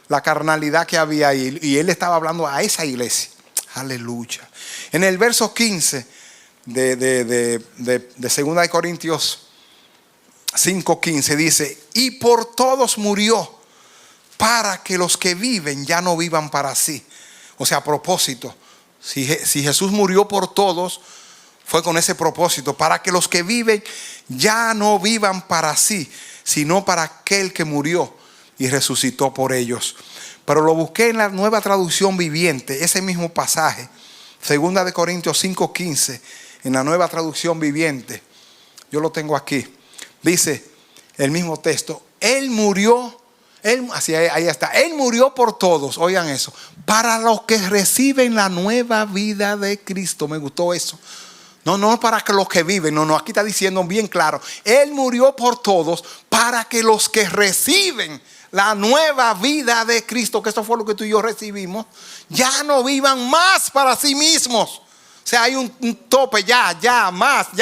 la carnalidad que había ahí, y él estaba hablando a esa iglesia. Aleluya. En el verso 15 de 2 Corintios 5:15 dice, y por todos murió, para que los que viven ya no vivan para sí. O sea, a propósito, si Jesús murió por todos, fue con ese propósito, para que los que viven ya no vivan para sí, sino para aquel que murió y resucitó por ellos. Pero lo busqué en la Nueva Traducción Viviente, ese mismo pasaje Segunda de Corintios 5:15, en la Nueva Traducción Viviente. Yo lo tengo aquí. Dice el mismo texto: Él murió, ahí está. Él murió por todos, oigan eso, para los que reciben la nueva vida de Cristo. Me gustó eso. No para que los que viven, no, aquí está diciendo bien claro. Él murió por todos para que los que reciben la nueva vida de Cristo, que eso fue lo que tú y yo recibimos, ya no vivan más para sí mismos. O sea, hay un tope, ya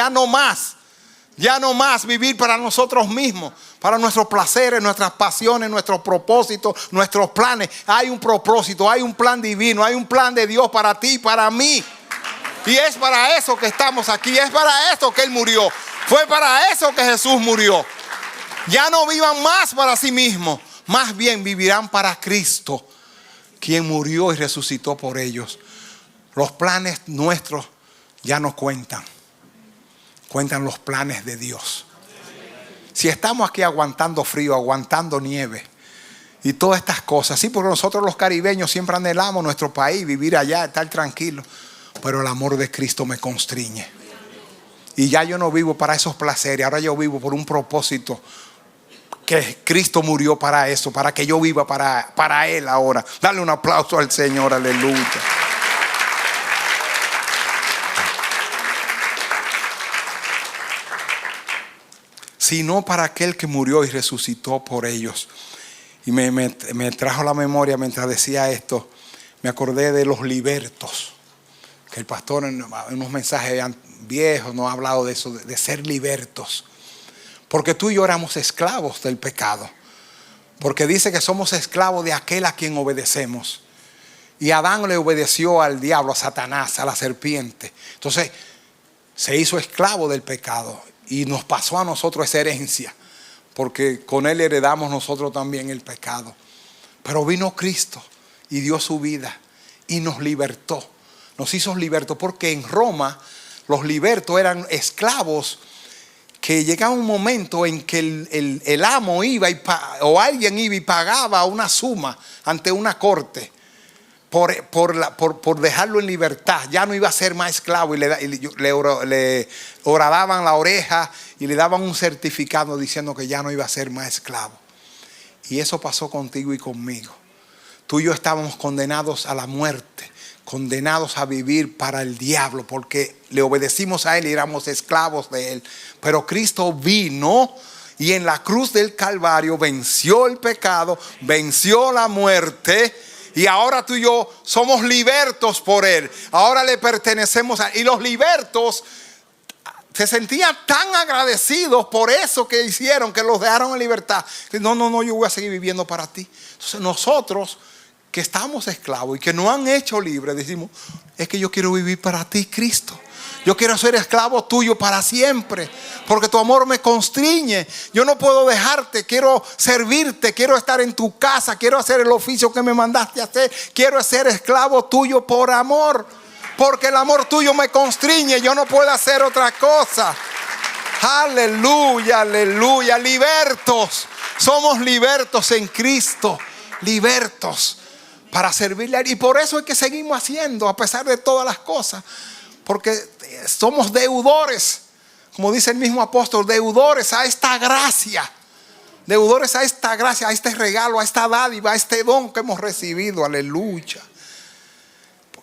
no más vivir para nosotros mismos, para nuestros placeres, nuestras pasiones, nuestros propósitos, nuestros planes. Hay un propósito, hay un plan divino, hay un plan de Dios para ti y para mí. Y es para eso que estamos aquí, es para eso que Él murió. Fue para eso que Jesús murió. Ya no vivan más para sí mismos, más bien vivirán para Cristo, quien murió y resucitó por ellos. Los planes nuestros ya no cuentan. Cuentan los planes de Dios. Si estamos aquí aguantando frío, aguantando nieve y todas estas cosas, sí, porque nosotros los caribeños siempre anhelamos nuestro país, vivir allá, estar tranquilos. Pero el amor de Cristo me constriñe. Y ya yo no vivo para esos placeres. Ahora yo vivo por un propósito, que Cristo murió para eso, para que yo viva para Él ahora. Dale un aplauso al Señor, aleluya. Sino para aquel que murió y resucitó por ellos. Y me trajo la memoria mientras decía esto. Me acordé de los libertos. Que el pastor en unos mensajes viejos nos ha hablado de eso, de ser libertos. Porque tú y yo éramos esclavos del pecado. Porque dice que somos esclavos de aquel a quien obedecemos. Y Adán le obedeció al diablo, a Satanás, a la serpiente. Entonces se hizo esclavo del pecado. Y nos pasó a nosotros esa herencia. Porque con Él heredamos nosotros también el pecado. Pero vino Cristo y dio su vida y nos libertó. Nos hizo libertos, porque en Roma los libertos eran esclavos que llegaba un momento en que el amo iba o alguien iba y pagaba una suma ante una corte por dejarlo en libertad. Ya no iba a ser más esclavo, y le horadaban la oreja y le daban un certificado diciendo que ya no iba a ser más esclavo. Y eso pasó contigo y conmigo. Tú y yo estábamos condenados a la muerte, condenados a vivir para el diablo, porque le obedecimos a Él y éramos esclavos de Él. Pero Cristo vino y en la cruz del Calvario venció el pecado, venció la muerte, y ahora tú y yo somos libertos por Él. Ahora le pertenecemos a Él. Y los libertos se sentían tan agradecidos por eso que hicieron, que los dejaron en libertad. No, yo voy a seguir viviendo para ti. Entonces nosotros, que estamos esclavos y que nos han hecho libres, decimos: es que yo quiero vivir para ti, Cristo. Yo quiero ser esclavo tuyo para siempre, porque tu amor me constriñe. Yo no puedo dejarte, quiero servirte, quiero estar en tu casa, quiero hacer el oficio que me mandaste a hacer. Quiero ser esclavo tuyo por amor, porque el amor tuyo me constriñe. Yo no puedo hacer otra cosa. Aleluya, aleluya. Libertos, somos libertos en Cristo, libertos para servirle a Él. Y por eso es que seguimos haciendo, a pesar de todas las cosas, porque somos deudores, como dice el mismo apóstol, deudores a esta gracia, deudores a esta gracia, a este regalo, a esta dádiva, a este don que hemos recibido. Aleluya.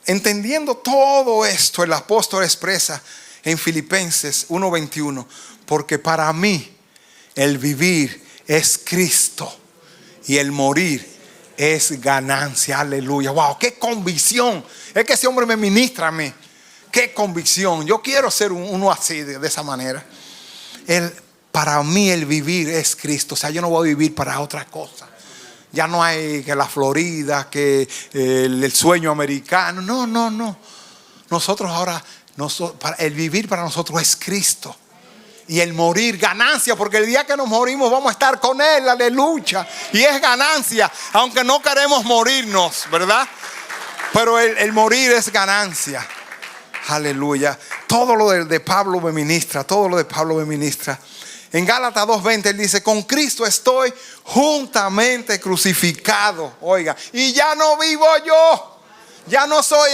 Entendiendo todo esto, el apóstol expresa en Filipenses 1:21: porque para mí el vivir es Cristo y el morir es ganancia. Aleluya. Wow, qué convicción. Es que ese hombre me ministra a mí. Qué convicción. Yo quiero ser uno así, de esa manera. Para mí el vivir es Cristo. O sea, yo no voy a vivir para otra cosa. Ya no hay que la Florida, que el sueño americano. No. Nosotros ahora, el vivir para nosotros es Cristo. Y el morir, ganancia, porque el día que nos morimos vamos a estar con Él, aleluya. Y es ganancia, aunque no queremos morirnos, ¿verdad? Pero el morir es ganancia. Aleluya. Todo lo de Pablo me ministra, todo lo de Pablo me ministra. En Gálatas 2:20 él dice: con Cristo estoy juntamente crucificado. Oiga, y ya no vivo yo, Ya no soy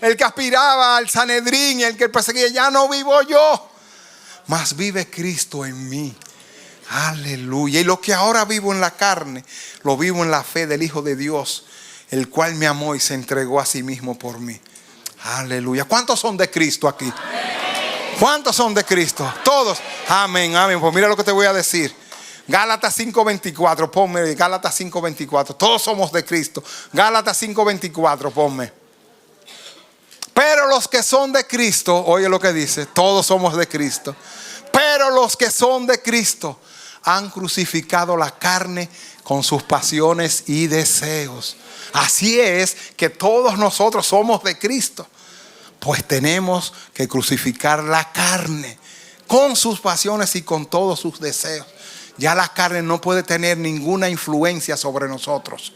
el que aspiraba al Sanedrín, el que perseguía. Ya no vivo yo, mas vive Cristo en mí. Aleluya. Y lo que ahora vivo en la carne, lo vivo en la fe del Hijo de Dios, el cual me amó y se entregó a sí mismo por mí. Aleluya. ¿Cuántos son de Cristo aquí? ¿Cuántos son de Cristo? Todos. Amén, amén. Pues mira lo que te voy a decir. Gálatas 5:24, ponme Gálatas 5:24. Todos somos de Cristo. Gálatas 5:24, ponme. Pero los que son de Cristo, oye lo que dice, todos somos de Cristo. Pero los que son de Cristo han crucificado la carne con sus pasiones y deseos. Así es que todos nosotros somos de Cristo. Pues tenemos que crucificar la carne con sus pasiones y con todos sus deseos. Ya la carne no puede tener ninguna influencia sobre nosotros.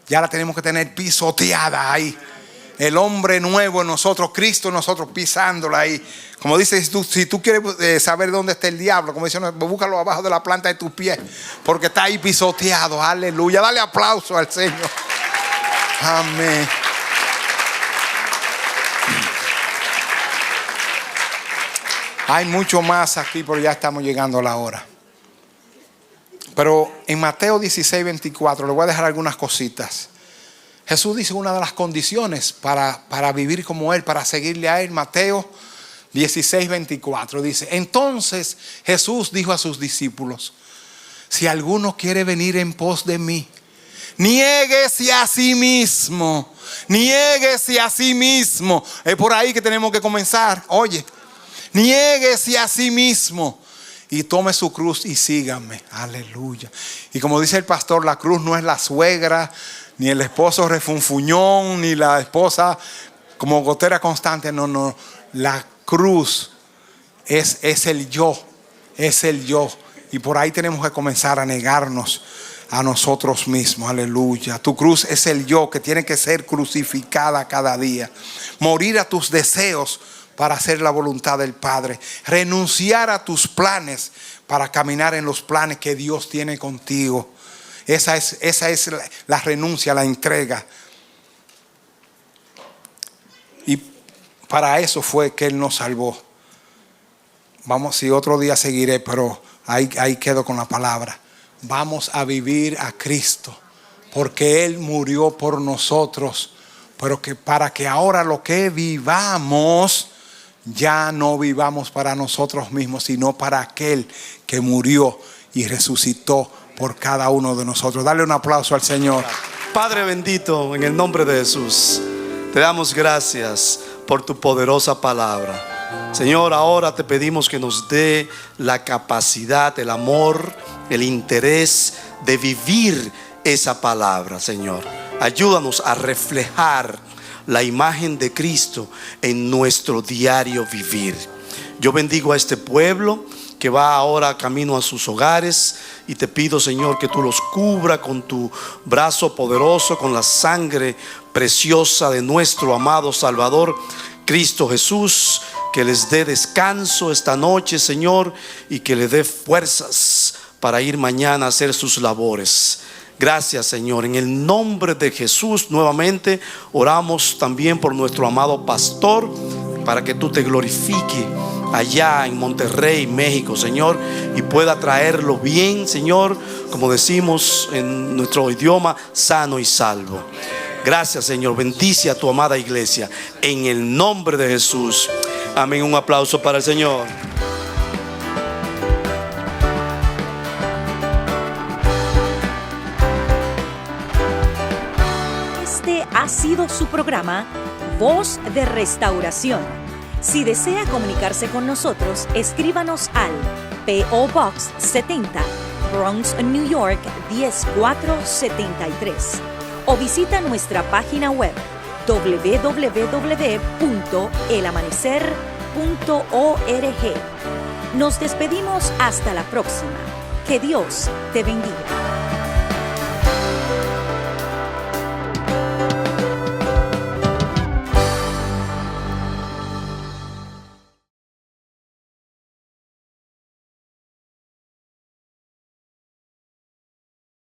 Ya la tenemos que tener pisoteada ahí. El hombre nuevo en nosotros, Cristo en nosotros, pisándola ahí. Como dice, si tú quieres saber dónde está el diablo, como dice, búscalo abajo de la planta de tus pies, porque está ahí pisoteado. Aleluya. Dale aplauso al Señor. Amén. Hay mucho más aquí, pero ya estamos llegando a la hora. Pero en Mateo 16:24 le voy a dejar algunas cositas. Jesús dice una de las condiciones para vivir como Él, para seguirle a Él. Mateo 16:24 dice: entonces Jesús dijo a sus discípulos: si alguno quiere venir en pos de mí, niéguese a sí mismo. Niéguese a sí mismo. Es por ahí que tenemos que comenzar. Oye, niéguese a sí mismo y tome su cruz y sígame. Aleluya. Y como dice el pastor, la cruz no es la suegra, ni el esposo refunfuñón, ni la esposa como gotera constante. No. La cruz es el yo. Es el yo. Y por ahí tenemos que comenzar a negarnos a nosotros mismos. Aleluya. Tu cruz es el yo, que tiene que ser crucificada cada día. Morir a tus deseos para hacer la voluntad del Padre. Renunciar a tus planes para caminar en los planes que Dios tiene contigo. Esa es la renuncia, la entrega. Y para eso fue que Él nos salvó. Vamos, si otro día seguiré, pero ahí quedo con la palabra. Vamos a vivir a Cristo, porque Él murió por nosotros, pero que para que ahora lo que vivamos, ya no vivamos para nosotros mismos, sino para aquel que murió y resucitó por cada uno de nosotros. Dale un aplauso al Señor. Padre bendito, en el nombre de Jesús, te damos gracias por tu poderosa palabra. Señor, ahora te pedimos que nos dé la capacidad, el amor, el interés de vivir esa palabra, Señor. Ayúdanos a reflejar la imagen de Cristo en nuestro diario vivir. Yo bendigo a este pueblo que va ahora camino a sus hogares, y te pido, Señor, que tú los cubra con tu brazo poderoso, con la sangre preciosa de nuestro amado Salvador Cristo Jesús. Que les dé descanso esta noche, Señor, y que le dé fuerzas para ir mañana a hacer sus labores. Gracias, Señor. En el nombre de Jesús nuevamente oramos también por nuestro amado pastor, para que tú te glorifiques allá en Monterrey, México, Señor, y pueda traerlo bien, Señor, como decimos en nuestro idioma, sano y salvo. Gracias, Señor. Bendice a tu amada iglesia en el nombre de Jesús. Amén. Un aplauso para el Señor. Este ha sido su programa Voz de Restauración. Si desea comunicarse con nosotros, escríbanos al P.O. Box 70, Bronx, New York 10473, o visita nuestra página web www.elamanecer.org. Nos despedimos hasta la próxima. Que Dios te bendiga.